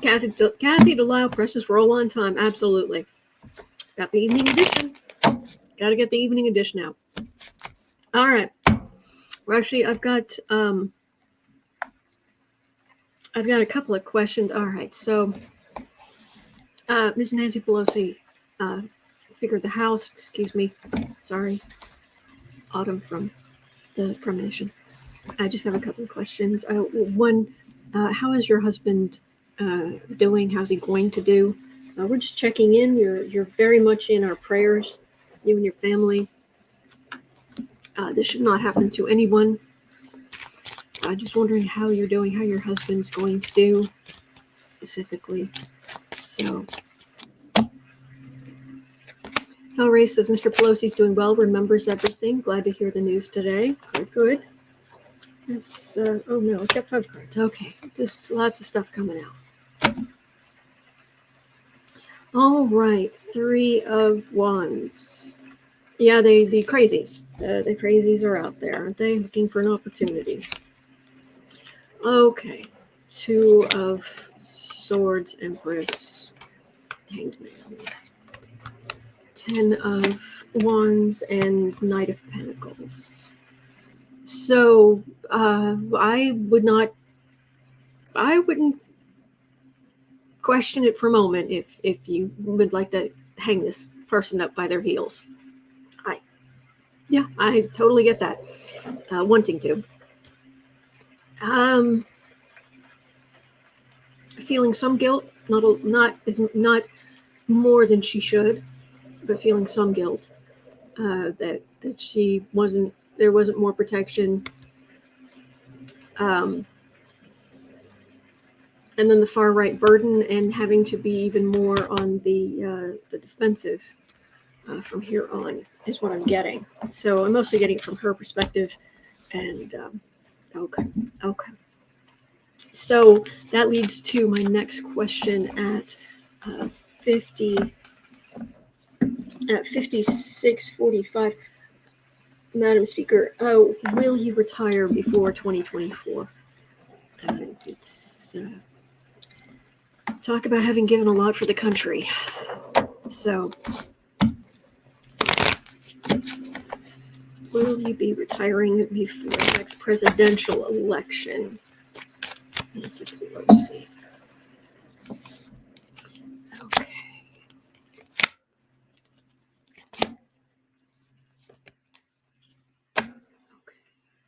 Kathy Delisle, presses roll on time. Absolutely. Got the evening edition. Got to get the evening edition out. All right. Well, actually, I've got a couple of questions. All right. So, Ms. Nancy Pelosi, Speaker of the House, excuse me. Sorry. Autumn from the Premonition. I just have a couple of questions. One, how is your husband doing? How's he going to do? We're just checking in. You're very much in our prayers, you and your family. This should not happen to anyone. Just wondering how you're doing, how your husband's going to do specifically. So, Phil Ray says Mr. Pelosi's doing well, remembers everything. Glad to hear the news today. Good, good. It's, oh no, I've got 5 cards. Okay, just lots of stuff coming out. All right, 3 of Wands. Yeah, the crazies. The crazies are out there, aren't they? Looking for an opportunity. Okay, 2 of Swords, Empress, Hanged Man. 10 of Wands and Knight of Pentacles. So I wouldn't question it for a moment if you would like to hang this person up by their heels. I totally get that. Wanting to. Feeling some guilt, not more than she should, but feeling some guilt that there wasn't more protection. And then the far right burden and having to be even more on the defensive from here on is what I'm getting. So I'm mostly getting it from her perspective. And okay. So that leads to my next question at 56:45. Madam Speaker, will you retire before 2024? It's talk about having given a lot for the country. So, will you be retiring before the next presidential election? Nancy Pelosi. Okay.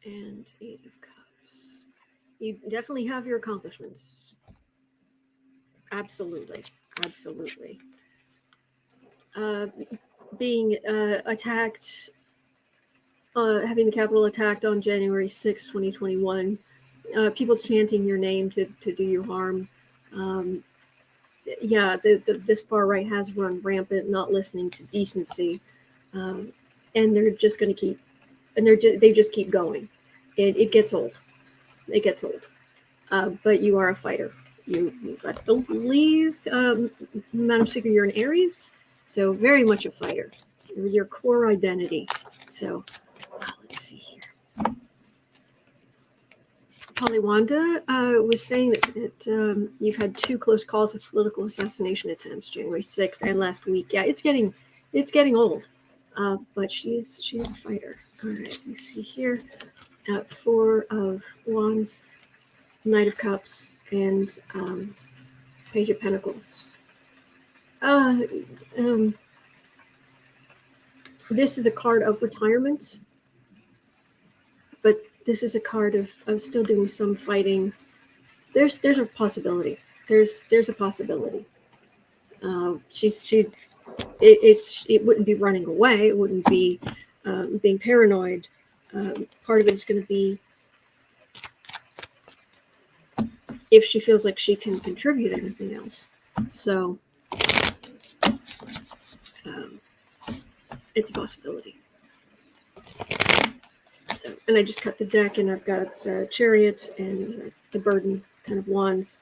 And 8 of Cups. You definitely have your accomplishments. Absolutely. Being attacked, having the Capitol attacked on January 6, 2021, people chanting your name to do you harm. This far right has run rampant, not listening to decency, and they're just going to keep, and they just keep going. It gets old. It gets old. But you are a fighter. I believe, Madam Speaker, you're an Aries, so very much a fighter. Your core identity. So let's see here. Polywanda was saying that you've had 2 close calls with political assassination attempts, January 6th and last week. Yeah, it's getting old, but she's a fighter. All right, let's see here. 4 of Wands, Knight of Cups, and Page of Pentacles. This is a card of retirement, but this is a card of still doing some fighting. There's a possibility. There's a possibility. It wouldn't be running away. It wouldn't be being paranoid. Part of it is going to be if she feels like she can contribute anything else. So it's a possibility. So, and I just cut the deck, and I've got Chariot and the Burden, kind of Wands.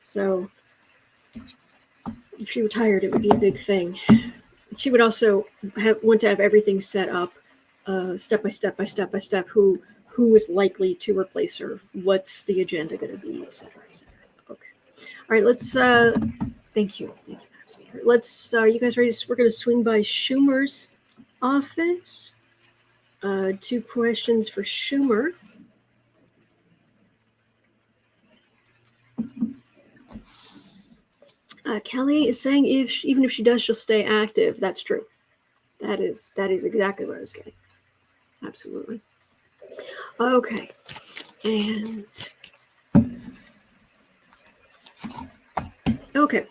So if she retired, it would be a big thing. She would also want to have everything set up, step by step. Who is likely to replace her? What's the agenda going to be, etc. Okay. All right. Let's. Thank you, Madam Speaker. Let's. You guys ready? We're going to swing by Schumer's office. 2 questions for Schumer. Kelly is saying even if she does, she'll stay active. That's true. That is exactly what I was getting. Absolutely. Okay. And okay,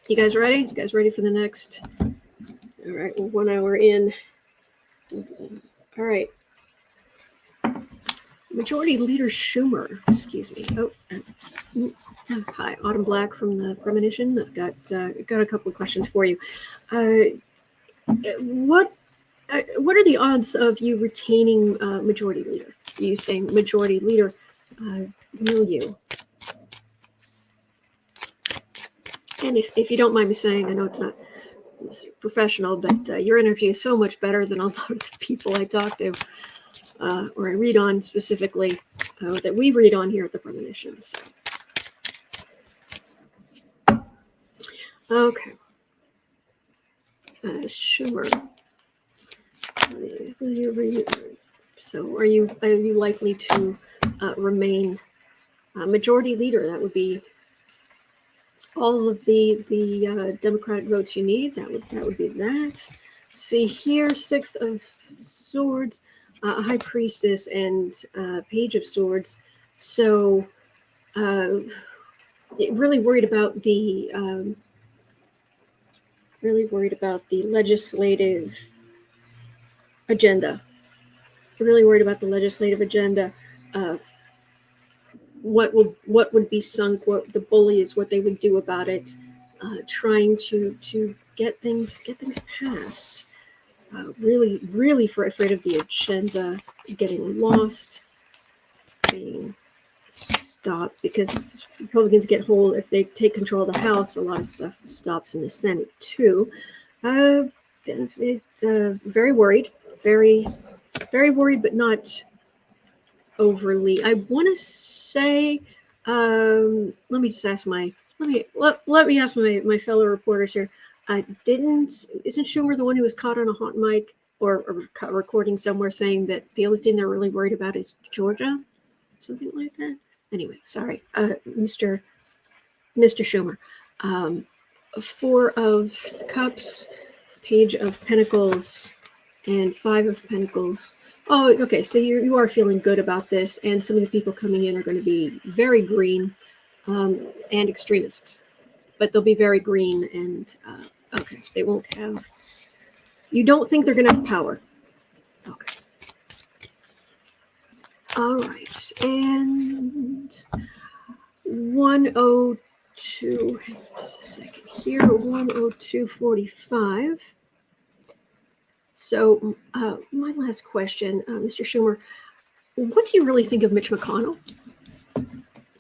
you guys ready? You guys ready for the next? All right, we're 1 hour in. All right. Majority Leader Schumer, excuse me. Hi, Autumn Black from the Premonition. I've got a couple of questions for you. What are the odds of you retaining Majority Leader? You saying Majority Leader? Will you? And if you don't mind me saying, I know it's not professional, but your energy is so much better than a lot of the people I talk to. Or I read on specifically, that we read on here at the Premonition. So. Okay. Schumer. So are you likely to remain majority leader? That would be all of the Democratic votes you need. That would be that. See here, 6 of Swords. High Priestess and Page of Swords. So, really worried about the legislative agenda. Really worried about the legislative agenda. What would be sunk? What the bullies? What they would do about it? Trying to get things passed. Really afraid of the agenda getting lost, being stopped, because Republicans get hold, if they take control of the House, a lot of stuff stops in the Senate too. Very worried, very worried, but not overly. I want to say, let me ask my fellow reporters here. Isn't Schumer the one who was caught on a hot mic or recording somewhere saying that the only thing they're really worried about is Georgia? Something like that? Anyway, sorry. Mr. Schumer. 4 of Cups, Page of Pentacles, and 5 of Pentacles. Oh, okay, so you are feeling good about this, and some of the people coming in are going to be very green and extremists. But they'll be very green and... okay, they won't have... You don't think they're going to have power. Okay. All right. And 102... Just a second here. 102.45. So, my last question, Mr. Schumer, what do you really think of Mitch McConnell?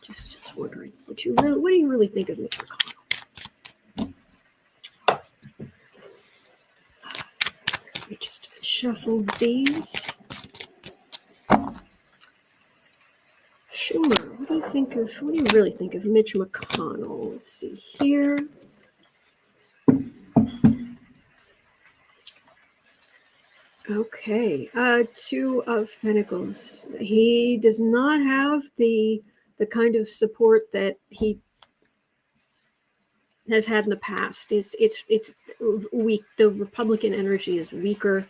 Just wondering. What do you really think of Mitch McConnell? Let me just shuffle these. Schumer, what do you really think of Mitch McConnell? Let's see here. Okay, 2 of Pentacles. He does not have the kind of support that he has had in the past. It's weak. The Republican energy is weaker.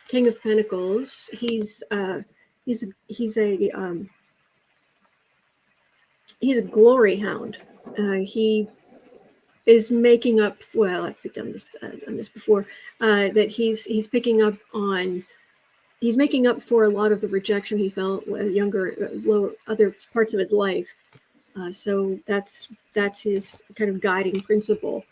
King of Pentacles. He's a glory hound. He is making up. Well, I've done this before. That he's picking up on. He's making up for a lot of the rejection he felt other parts of his life. So that's his kind of guiding principle,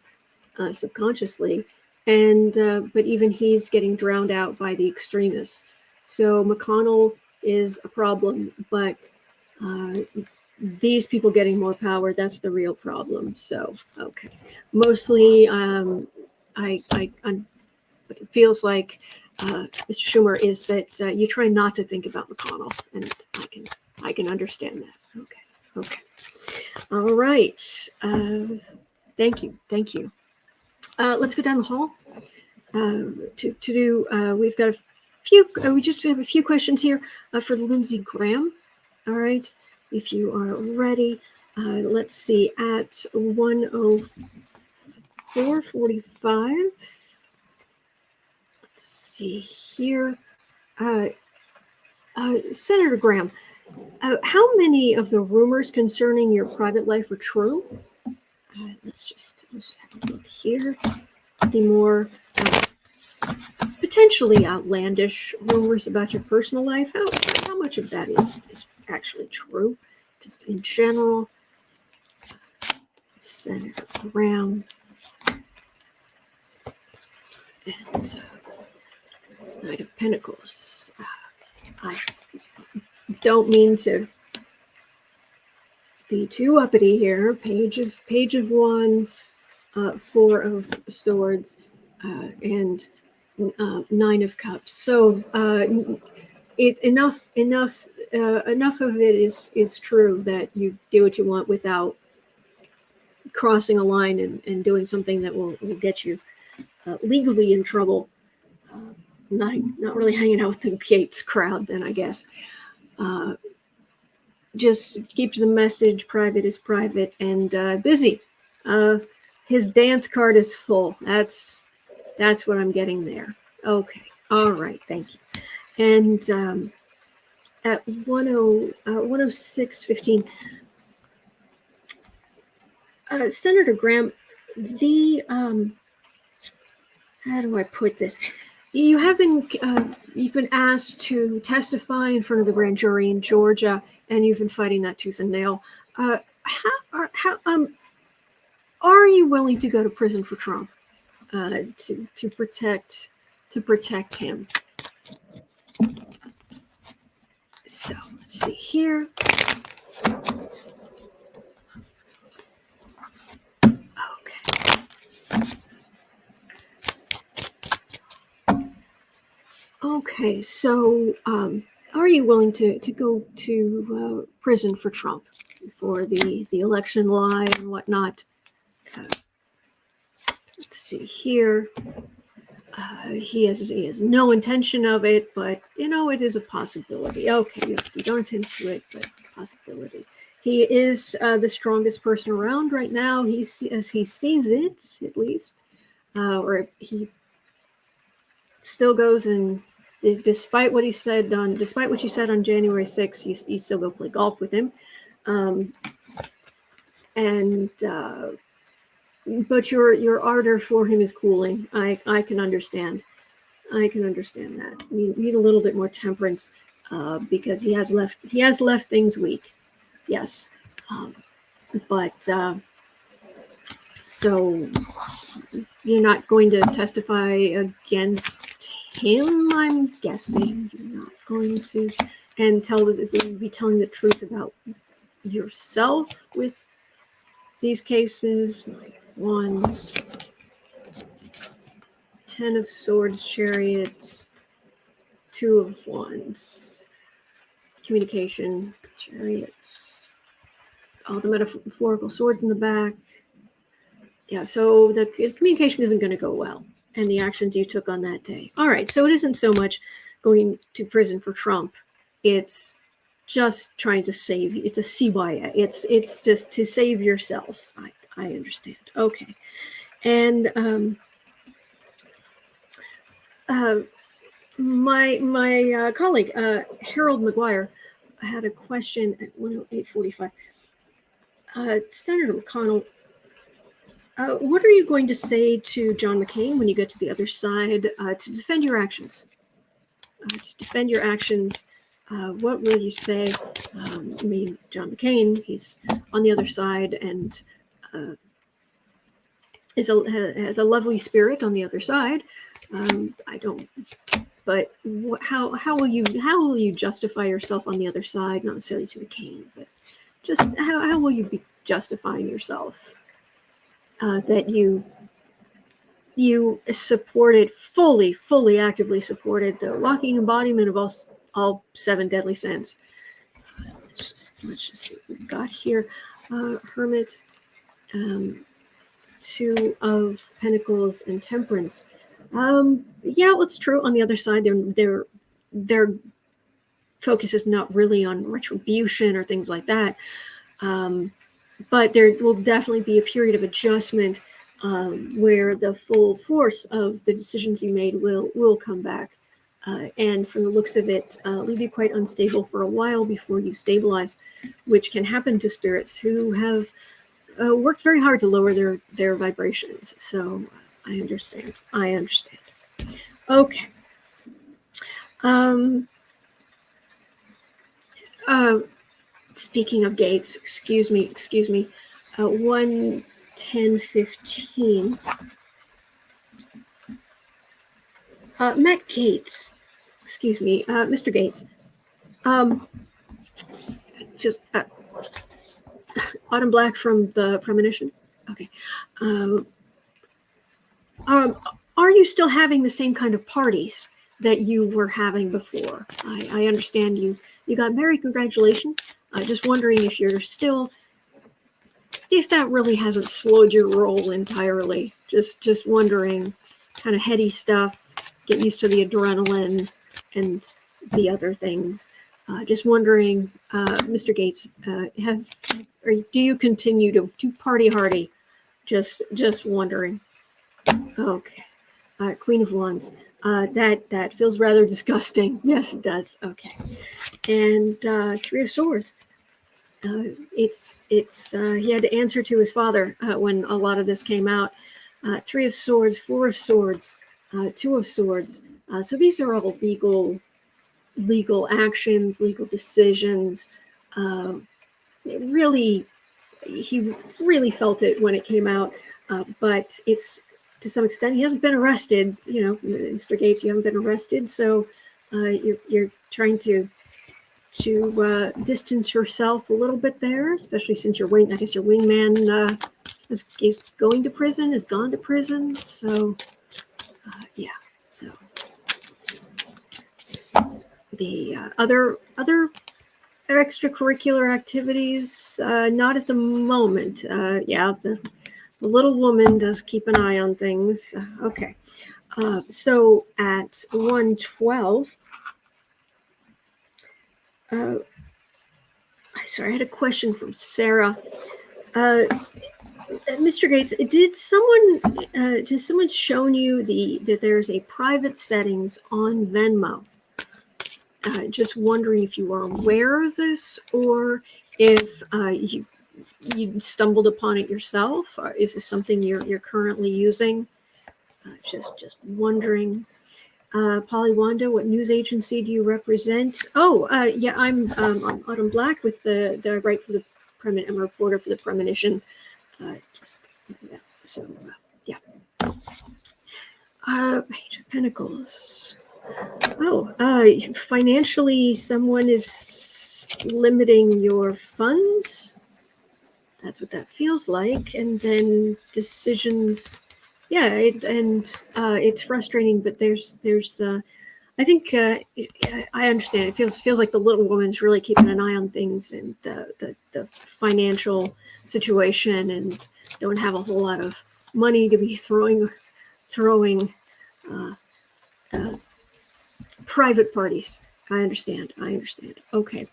subconsciously. And but even he's getting drowned out by the extremists. So McConnell is a problem, but these people getting more power, that's the real problem. So, okay. Mostly, it feels like, Mr. Schumer, is that you try not to think about McConnell, and I can understand that. Okay. All right. Thank you. Let's go down the hall. We've got a few. We just have a few questions here for Lindsey Graham. All right. If you are ready, let's see, at 104.45. Let's see here. Senator Graham, How many of the rumors concerning your private life are true? Let's just have a look here. The more potentially outlandish rumors about your personal life, how much of that is actually true? Just in general. Senator Brown and Knight of Pentacles. I don't mean to be too uppity here. Page of Wands, Four of Swords, and Nine of Cups. So enough of it is true that you do what you want without crossing a line and doing something that will get you legally in trouble. Not really hanging out with the Gates crowd then, I guess. Just keep the message private is private, and busy. His dance card is full. That's what I'm getting there. Okay. All right. Thank you. And at 106:15, Senator Graham, how do I put this? You've been asked to testify in front of the grand jury in Georgia, and you've been fighting that tooth and nail. Are you willing to go to prison for Trump to protect him? So let's see here. Okay, so are you willing to go to prison for Trump for the election lie and whatnot? Let's see here. He has no intention of it, but it is a possibility. Okay, you don't into it, but possibility. He is the strongest person around right now. As he sees it, at least, or he still goes and. Despite what you said on January 6th, you still go play golf with him, but your ardor for him is cooling. I can understand. I can understand that. You need a little bit more temperance because he has left things weak. Yes, but so you're not going to testify against him, I'm guessing. You're not going to, and be telling the truth about yourself with these cases. 9 of Wands, 10 of Swords, Chariots, 2 of Wands, communication, Chariots, all the metaphorical swords in the back. Yeah, so the communication isn't going to go well. And the actions you took on that day. All right, so it isn't so much going to prison for Trump. It's just trying to save you. It's a CYA. It's just to save yourself. I understand. Okay. And my colleague, Harold McGuire, had a question at 108:45. Senator McConnell, what are you going to say to John McCain when you get to the other side to defend your actions? What will you say? John McCain, he's on the other side and has a lovely spirit on the other side. But how will you justify yourself on the other side? Not necessarily to McCain, but just how will you be justifying yourself? That you supported fully actively supported the walking embodiment of all 7 deadly sins. Let's just see what we've got here. Hermit, 2 of Pentacles, and Temperance. Yeah, it's true. On the other side, their focus is not really on retribution or things like that. But there will definitely be a period of adjustment where the full force of the decisions you made will come back and from the looks of it, leave you quite unstable for a while before you stabilize, which can happen to spirits who have worked very hard to lower their vibrations. So I understand. Okay. Speaking of gates, excuse me. 1:10:15. Matt Gates, excuse me, Mr. Gates. Just Autumn Black from the Premonition. Okay. Are you still having the same kind of parties that you were having before? I understand you got married. Congratulations. Just wondering if you're still, if that really hasn't slowed your roll entirely. Just wondering, kind of heady stuff. Get used to the adrenaline and the other things. Just wondering, Mr. Gates, do you continue to party hardy? Just wondering. Okay. Queen of Wands. That feels rather disgusting. Yes, it does. Okay. And Three of Swords. It's he had to answer to his father when a lot of this came out. Three of Swords, Four of Swords, Two of Swords. So these are all legal actions, legal decisions. He really felt it when it came out, but it's, to some extent, he hasn't been arrested. You know, Mr. Gates, you haven't been arrested, so you're trying to distance yourself a little bit there, especially since your wingman is going to prison, has gone to prison. So yeah. So the other extracurricular activities, not at the moment. Yeah, the little woman does keep an eye on things. Okay. So at 1:12, sorry, I had a question from Sarah. Mr. Gates, did someone shown you that there's a private settings on Venmo? Just wondering if you are aware of this, or if you stumbled upon it yourself. Is this something you're currently using? Just wondering. Polly Wanda, what news agency do you represent? Yeah, I'm Autumn Black with the right for the I'm a reporter for the Premonition. Page of Pentacles. Financially, someone is limiting your funds. That's what that feels like. And then decisions. Yeah, it's frustrating, but there's I think I understand. It feels like the little woman's really keeping an eye on things and the financial situation, and don't have a whole lot of money to be throwing private parties. I understand. Okay.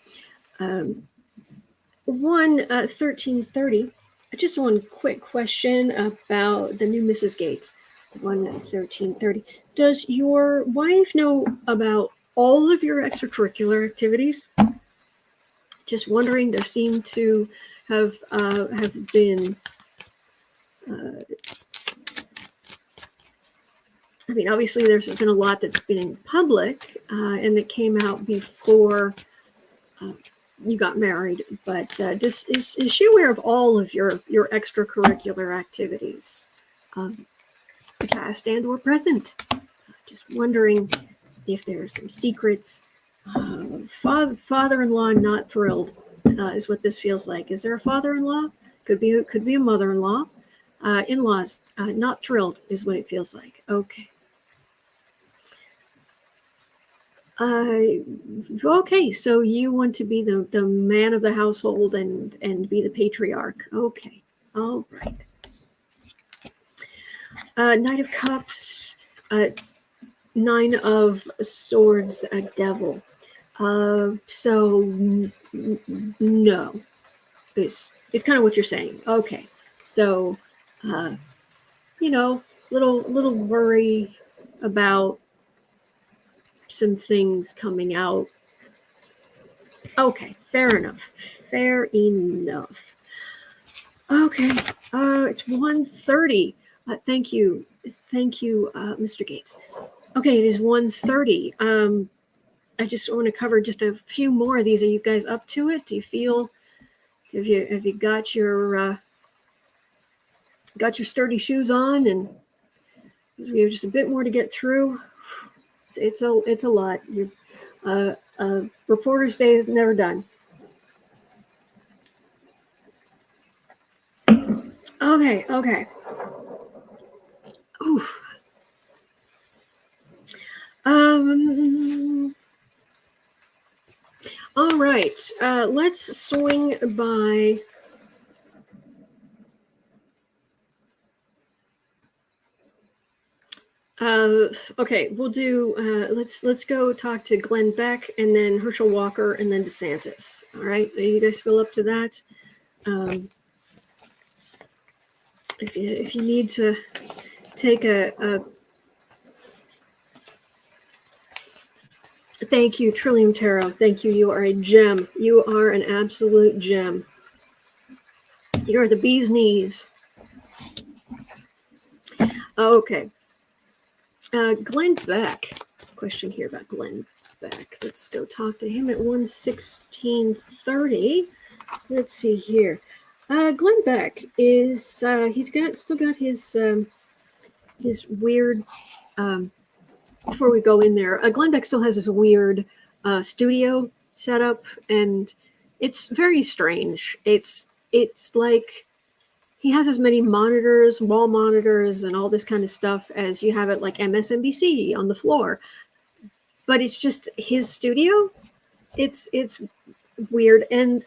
1:13:30. Just one quick question about the new Mrs. Gates. 1:13:30. Does your wife know about all of your extracurricular activities? Just wondering. There seem to have been. I mean, obviously, there's been a lot that's been in public, and that came out before you got married. But is she aware of all of your extracurricular activities, past and or present? Just wondering if there are some secrets. Father-in-law not thrilled is what this feels like. Is there a father-in-law? Could be a mother-in-law. In-laws not thrilled is what it feels like. Okay. Okay, so you want to be the man of the household and be the patriarch. Okay, all right. Knight of Cups, Nine of Swords, Devil. So no, it's kind of what you're saying. Okay, so little worry about some things coming out. Okay, fair enough. Fair enough. Okay, it's 1:30. Thank you, Mr. Gates. Okay, it is 1:30. I just want to cover just a few more of these. Are you guys up to it? Do you feel? Have you got your sturdy shoes on? And we have just a bit more to get through. It's a lot. Reporter's Day is never done. Okay. Oof. All right. Let's swing by. Okay, we'll do. Let's go talk to Glenn Beck, and then Herschel Walker, and then DeSantis. All right, you guys feel up to that? If you need to take a thank you, Trillium Tarot. Thank you. You are a gem. You are an absolute gem. You're the bee's knees. Okay. Glenn Beck. Question here about Glenn Beck. Let's go talk to him at 1:16:30. Let's see here. Glenn Beck is he's still got his weird. Before we go in there, Glenn Beck still has this weird studio setup, and it's very strange. It's like he has as many monitors, wall monitors, and all this kind of stuff as you have at like MSNBC on the floor. But it's just his studio. It's weird, and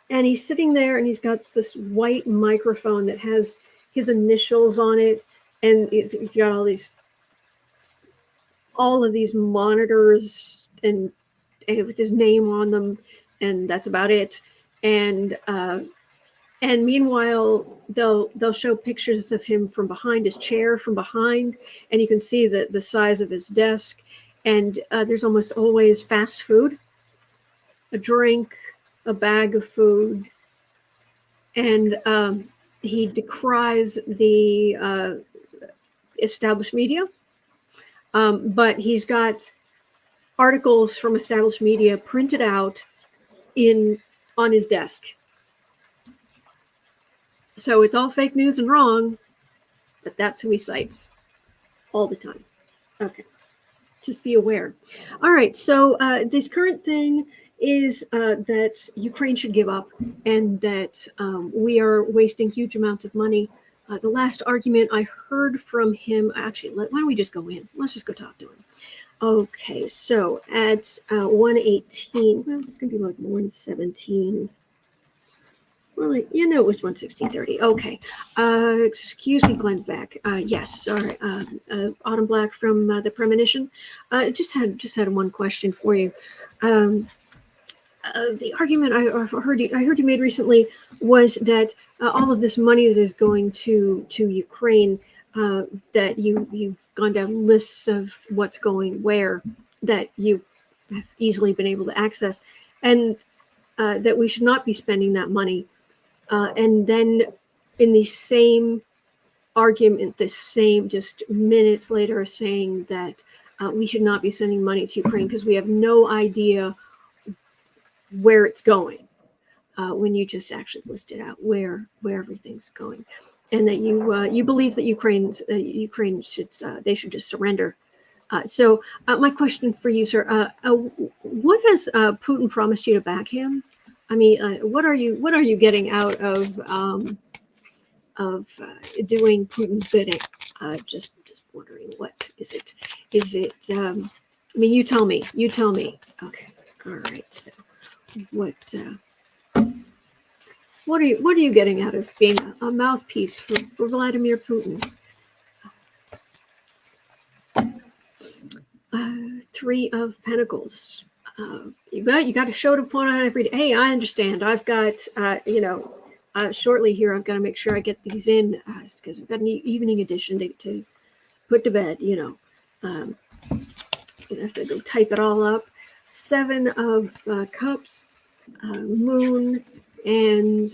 he's sitting there, and he's got this white microphone that has his initials on it, and he's got all of these monitors and with his name on them, and that's about it. And meanwhile, they'll show pictures of him from behind his chair, from behind, and you can see the size of his desk. And there's almost always fast food, a drink, a bag of food, and he decries the established media. But he's got articles from established media printed out on his desk. So it's all fake news and wrong, but that's who he cites all the time. Okay, just be aware. All right, so this current thing is that Ukraine should give up, and that we are wasting huge amounts of money. The last argument I heard from him, actually, why don't we just go in? Let's just go talk to him. Okay, so at 1:18, well, it's going to be like 1:17. Well, it was 1:16:30. Okay. Excuse me, Glenn Beck. Yes, sorry. Autumn Black from the Premonition. Just had one question for you. The argument I heard you made recently was that all of this money that is going to Ukraine, that you've gone down lists of what's going where, that you have easily been able to access, and that we should not be spending that money. And then in the same argument, just minutes later, saying that we should not be sending money to Ukraine because we have no idea where it's going, when you just actually listed out where everything's going, and that you believe that Ukraine should just surrender. So my question for you, sir, what has Putin promised you to back him? I mean, what are you getting out of doing Putin's bidding? Just wondering, what is it? Is it? I mean, you tell me. Okay, all right. So, what are you getting out of being a mouthpiece for Vladimir Putin? Three of Pentacles. You got a show to point on every day. Hey, I understand. I've got shortly here. I've got to make sure I get these in because we've got an evening edition to put to bed. gonna have to go type it all up. 7 of Cups, Moon, and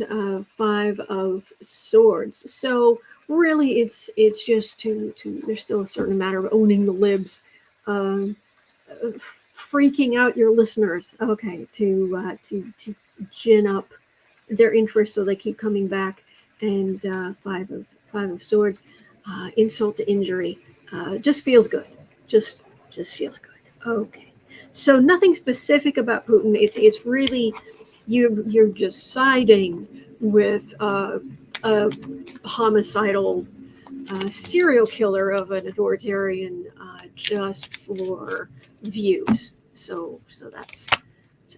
5 of Swords. So really, it's just to there's still a certain matter of owning the libs, freaking out your listeners. Okay, to gin up their interest so they keep coming back. And 5 of Swords, insult to injury, just feels good. Just feels good. Okay. So nothing specific about Putin. It's really you're just siding with a homicidal serial killer of an authoritarian just for views. So that's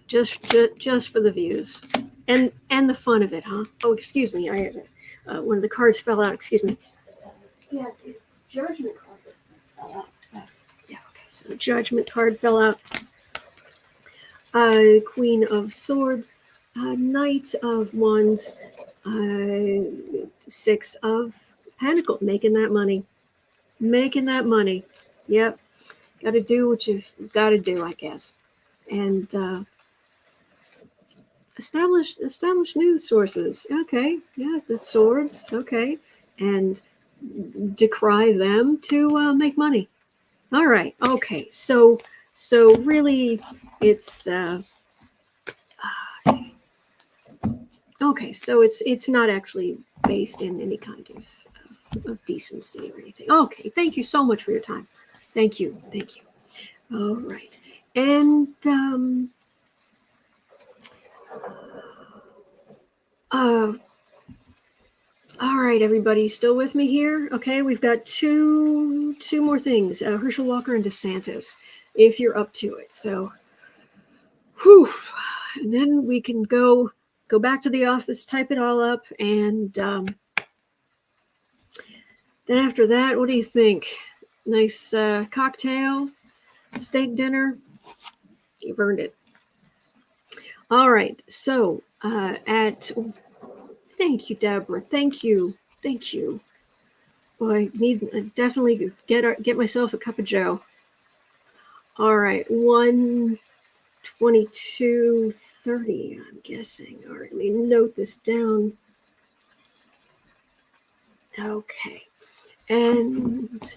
just for the views and the fun of it, huh? Oh, excuse me. I one of the cards fell out. Excuse me. Yes, it's judgment card that fell out. Yeah. Okay. So the judgment card fell out. Queen of Swords, Knight of Wands, 6 of Pentacles, making that money. Yep, got to do what you've got to do, I guess, and establish news sources. Okay, yeah, the Swords. Okay, and decry them to make money. All right. Okay, so really, it's. Okay, so it's not actually based in any kind of decency or anything. Okay, thank you so much for your time. Thank you. All right, and all right, everybody, still with me here? Okay, we've got two more things: Herschel Walker and DeSantis, if you're up to it. So, whew, and then we can go back to the office, type it all up, and then after that, what do you think? Nice cocktail, steak dinner. You've earned it. All right. So thank you, Deborah. Thank you. Well, I need definitely get myself a cup of Joe. All right. 1:22:30. I'm guessing. All right. Let me note this down. Okay. And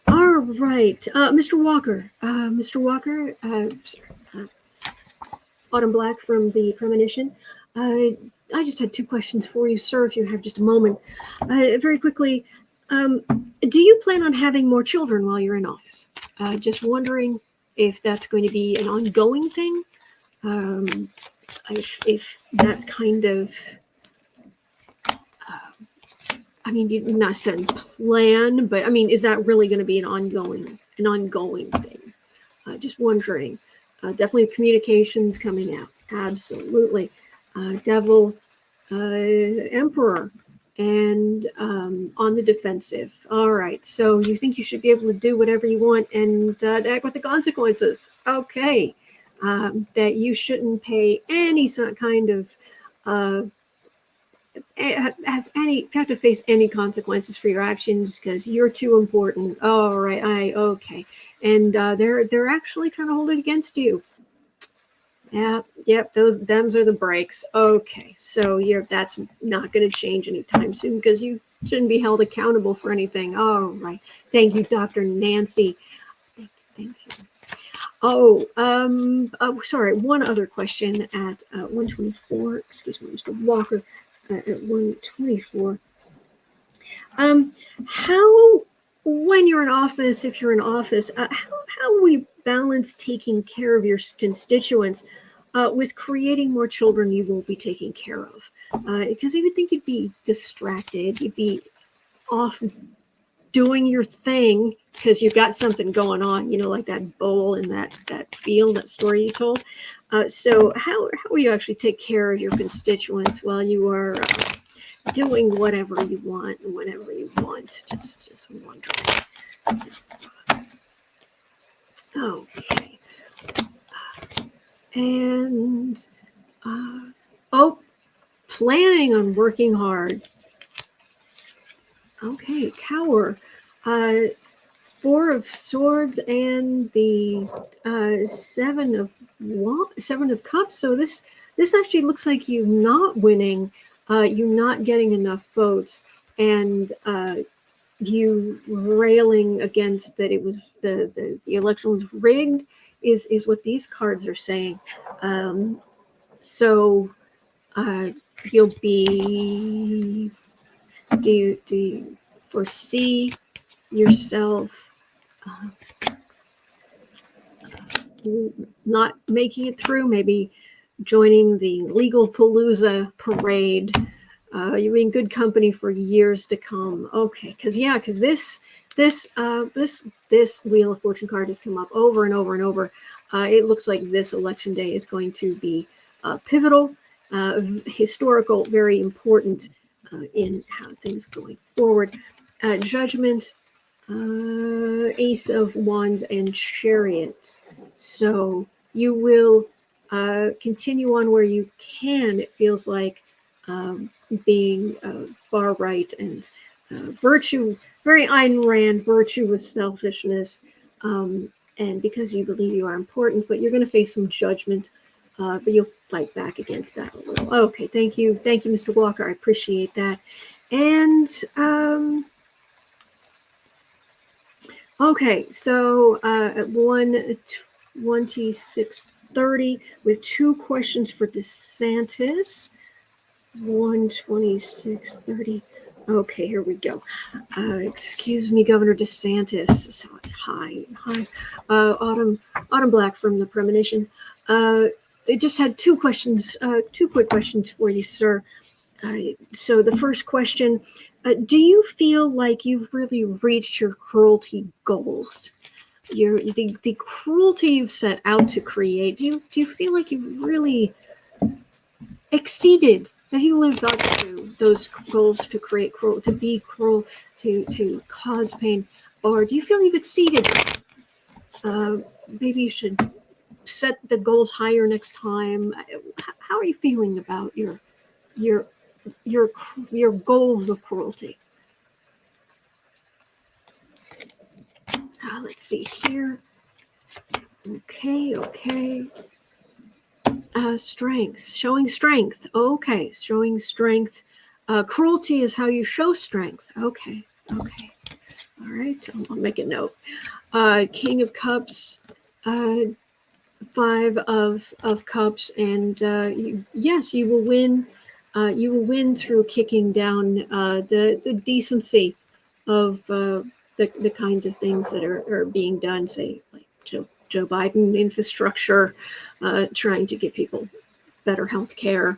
all right, Mr. Walker. Autumn Black from the Premonition. I just had 2 questions for you, sir, if you have just a moment. Very quickly, do you plan on having more children while you're in office? Just wondering if that's going to be an ongoing thing. If that's kind of, I mean, you not saying plan, but I mean, is that really going to be an ongoing thing? Just wondering. Definitely communications coming out. Absolutely. Devil, Emperor, and on the defensive. All right. So you think you should be able to do whatever you want and act with the consequences. Okay. That you shouldn't pay any kind of have to face any consequences for your actions because you're too important. All right. Okay. And they're actually trying to hold it against you. Yeah, yep, them's are the breaks. Okay, so that's not going to change anytime soon because you shouldn't be held accountable for anything. All right, thank you, Dr. Nancy. Thank you. Oh, sorry. One other question at 1:24. Excuse me, Mr. Walker. At 1:24. How, when you're in office, if you're in office, how we balance taking care of your constituents with creating more children you won't be taking care of? Because you would think you'd be distracted, you'd be off doing your thing because you've got something going on, like that bowl in that field, that story you told. So how will you actually take care of your constituents while you are doing whatever you want and whenever you want? Just wondering. Okay. And planning on working hard. Okay, Tower. Four of Swords and the Seven of Cups. So this actually looks like you not winning, you not getting enough votes, and you railing against that it was the election was rigged is what these cards are saying. So you'll be. Do you foresee yourself not making it through? Maybe joining the legal palooza parade. You're in good company for years to come. Okay, because this Wheel of Fortune card has come up over and over and over. It looks like this election day is going to be pivotal, historical, very important in how things going forward. Judgment, Ace of Wands, and Chariot. So you will continue on where you can. It feels like being far right and virtue, very Ayn Rand, virtue with selfishness, and because you believe you are important, but you're going to face some judgment, but you'll fight back against that a little. Okay, thank you, Mr. Walker. I appreciate that. And okay, so at 1:26:30, we have two questions for DeSantis. 1:26:30. Okay, here we go. Excuse me, Governor DeSantis. So, hi. Autumn Black from the Premonition. I just had two questions, two quick questions for you, sir. So the first question, do you feel like you've really reached your cruelty goals? The cruelty you've set out to create, do you feel like you've really exceeded? Have you lived up to those goals to create cruel, to be cruel, to cause pain, or do you feel you've exceeded? Maybe you should set the goals higher next time. How are you feeling about your goals of cruelty? Let's see here. Okay. Strength, showing strength. Okay, showing strength. Cruelty is how you show strength. Okay. All right, I'll make a note. King of Cups, Five of Cups, and yes, you will win. You will win through kicking down the decency of the kinds of things that are being done. Say like Joe Biden infrastructure, trying to give people better health care,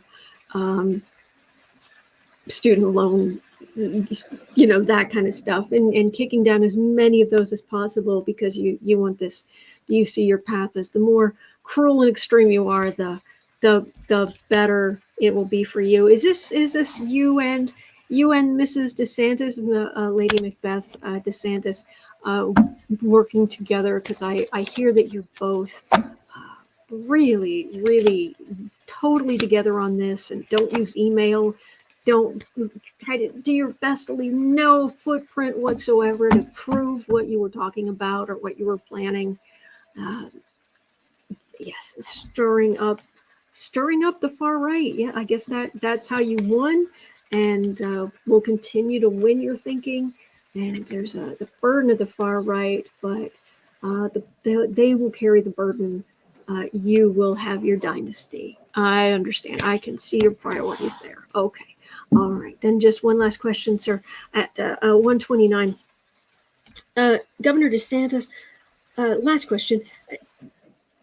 student loan, that kind of stuff, and kicking down as many of those as possible, because you want this. You see your path as the more cruel and extreme you are, the better it will be for you. Is this you and Mrs. DeSantis, Lady Macbeth DeSantis, working together? Because I hear that you're both really totally together on this, and don't use email. Don't try to do your best to leave no footprint whatsoever to prove what you were talking about or what you were planning. Yes, stirring up the far right. Yeah, I guess that's how you won, and will continue to win your thinking. And there's the burden of the far right, but they will carry the burden. You will have your dynasty. I understand. I can see your priorities there. Okay. All right. Then just one last question, sir. At 1:29, Governor DeSantis, last question.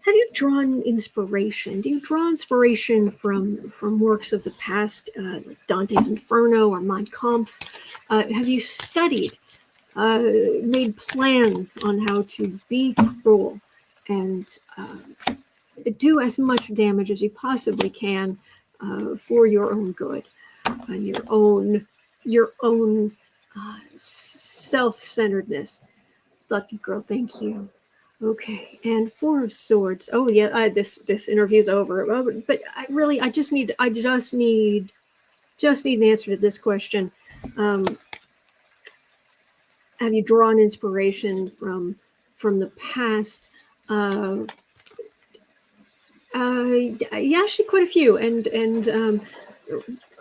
Have you drawn inspiration? Do you draw inspiration from works of the past, like Dante's Inferno or Mein Kampf? Have you studied, made plans on how to be cruel and do as much damage as you possibly can for your own good, and your own self-centeredness? Lucky girl, thank you. Okay, and Four of Swords. Oh yeah, this interview's over. But I just need an answer to this question. have you drawn inspiration from the past? Yeah, actually quite a few, and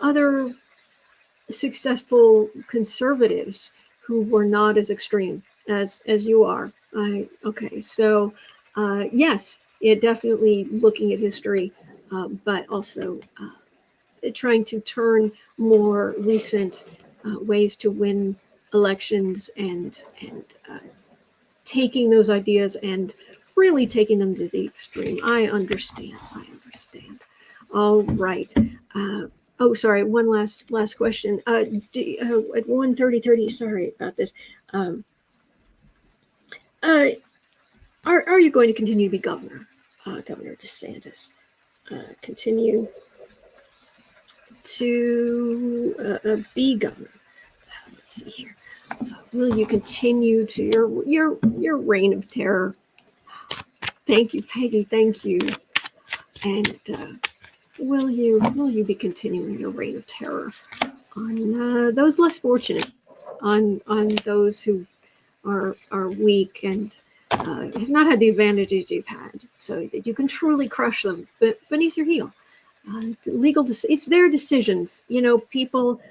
other successful conservatives who were not as extreme as you are. Okay, so yes, yeah, definitely looking at history, but also trying to turn more recent ways to win elections and taking those ideas and really taking them to the extreme. I understand. All right. Oh, sorry. One last question. At 1:30, sorry about this. Are you going to continue to be governor, Governor DeSantis? Continue to be governor. Let's see here. Will you continue to your reign of terror? Thank you, Peggy. Thank you. And will you be continuing your reign of terror on those less fortunate, on those who are weak and have not had the advantages you've had, so that you can truly crush them beneath your heel? It's their decisions. People.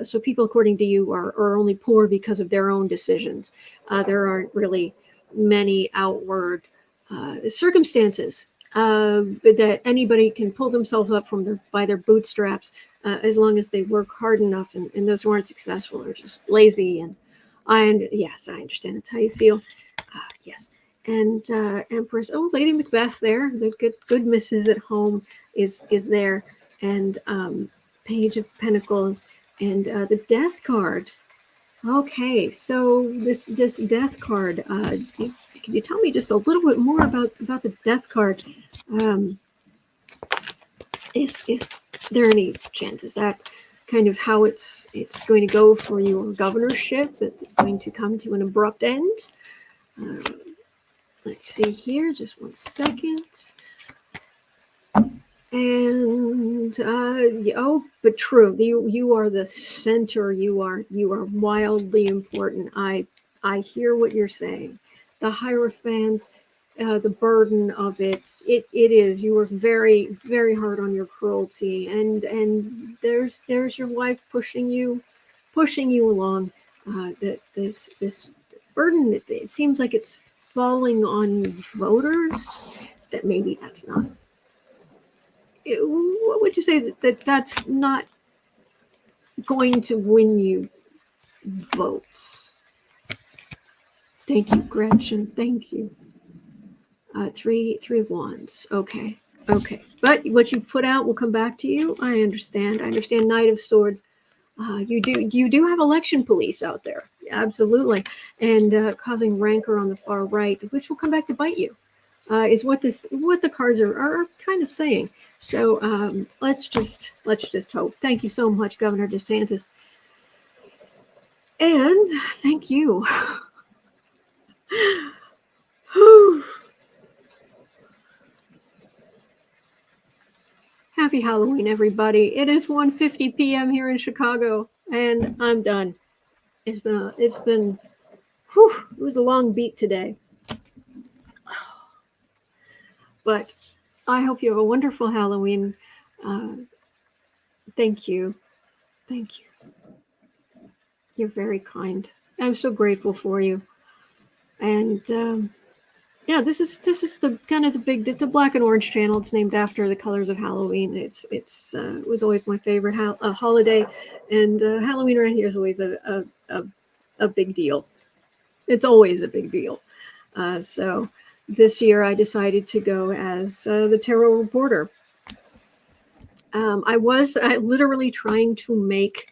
So people, according to you, are only poor because of their own decisions. There aren't really many outward circumstances that anybody can pull themselves up by their bootstraps, as long as they work hard enough. And those who aren't successful are just lazy. And yes, I understand. That's how you feel. Yes. And Empress, Lady Macbeth there, the good Mrs. at home is there, and Page of Pentacles, and the Death card. Okay, so this Death card, can you tell me just a little bit more about the Death card? Is there any chance, is that kind of how it's going to go for your governorship, that it's going to come to an abrupt end? Let's see here, just 1 second. And but true, you are the center. You are wildly important. I hear what you're saying. The Hierophant, the burden of it is. You were very, very hard on your cruelty, and there's your wife pushing you along. This burden, it seems like it's falling on voters. That maybe that's not. What would you say that's not going to win you votes? Thank you, Gretchen. Thank you. Three of Wands. Okay. But what you've put out will come back to you. I understand. Knight of Swords. You do have election police out there. Absolutely. And causing rancor on the far right, which will come back to bite you. Is what the cards are kind of saying. So let's just hope. Thank you so much, Governor DeSantis, and thank you. Happy Halloween, everybody! It is 1:50 p.m. here in Chicago, and I'm done. It was a long beat today. But I hope you have a wonderful Halloween. Thank you. You're very kind. I'm so grateful for you. And yeah, this is the kind of the Black and Orange channel. It's named after the colors of Halloween. It was always my favorite holiday, and Halloween around here is always a big deal. It's always a big deal. So. This year, I decided to go as the tarot reporter. I was literally trying to make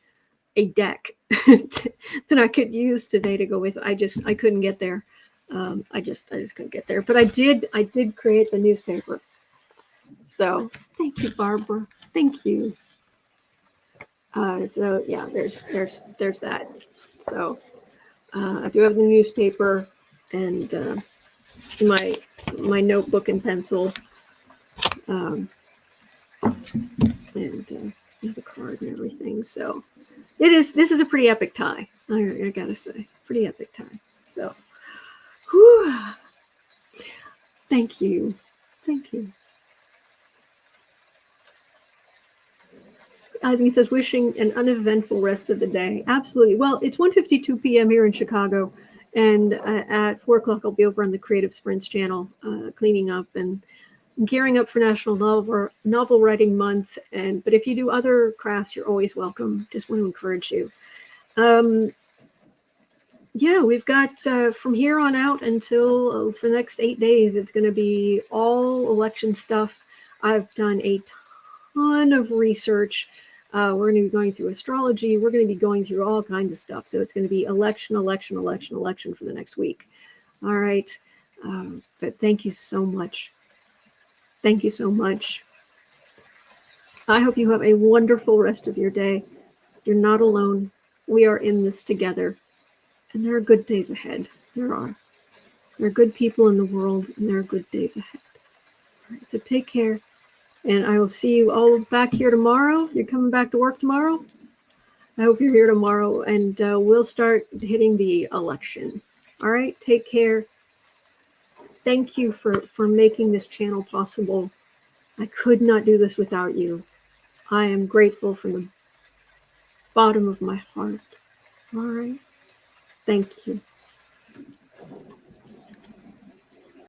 a deck that I could use today to go with. I couldn't get there. I just couldn't get there. But I did create the newspaper. So thank you, Barbara. Thank you. So yeah, there's that. So I do have the newspaper and. My notebook and pencil, and the card and everything. So this is a pretty epic tie. I gotta say. Pretty epic time. So, whew, thank you. Thank you. I think it says wishing an uneventful rest of the day. Absolutely. Well, it's 1:52 p.m. here in Chicago, and at 4 o'clock I'll be over on the Creative Sprints channel, cleaning up and gearing up for National Novel Writing Month. But if you do other crafts, you're always welcome. Just want to encourage you. Yeah, we've got from here on out until for the next 8 days, it's going to be all election stuff. I've done a ton of research. We're going to be going through astrology. We're going to be going through all kinds of stuff. So it's going to be election for the next week. All right. But thank you so much. Thank you so much. I hope you have a wonderful rest of your day. You're not alone. We are in this together. And there are good days ahead. There are. There are good people in the world, and there are good days ahead. All right, so take care. And I will see you all back here tomorrow. You're coming back to work tomorrow? I hope you're here tomorrow, and we'll start hitting the election. All right, take care. Thank you for making this channel possible. I could not do this without you. I am grateful from the bottom of my heart. All right. Thank you.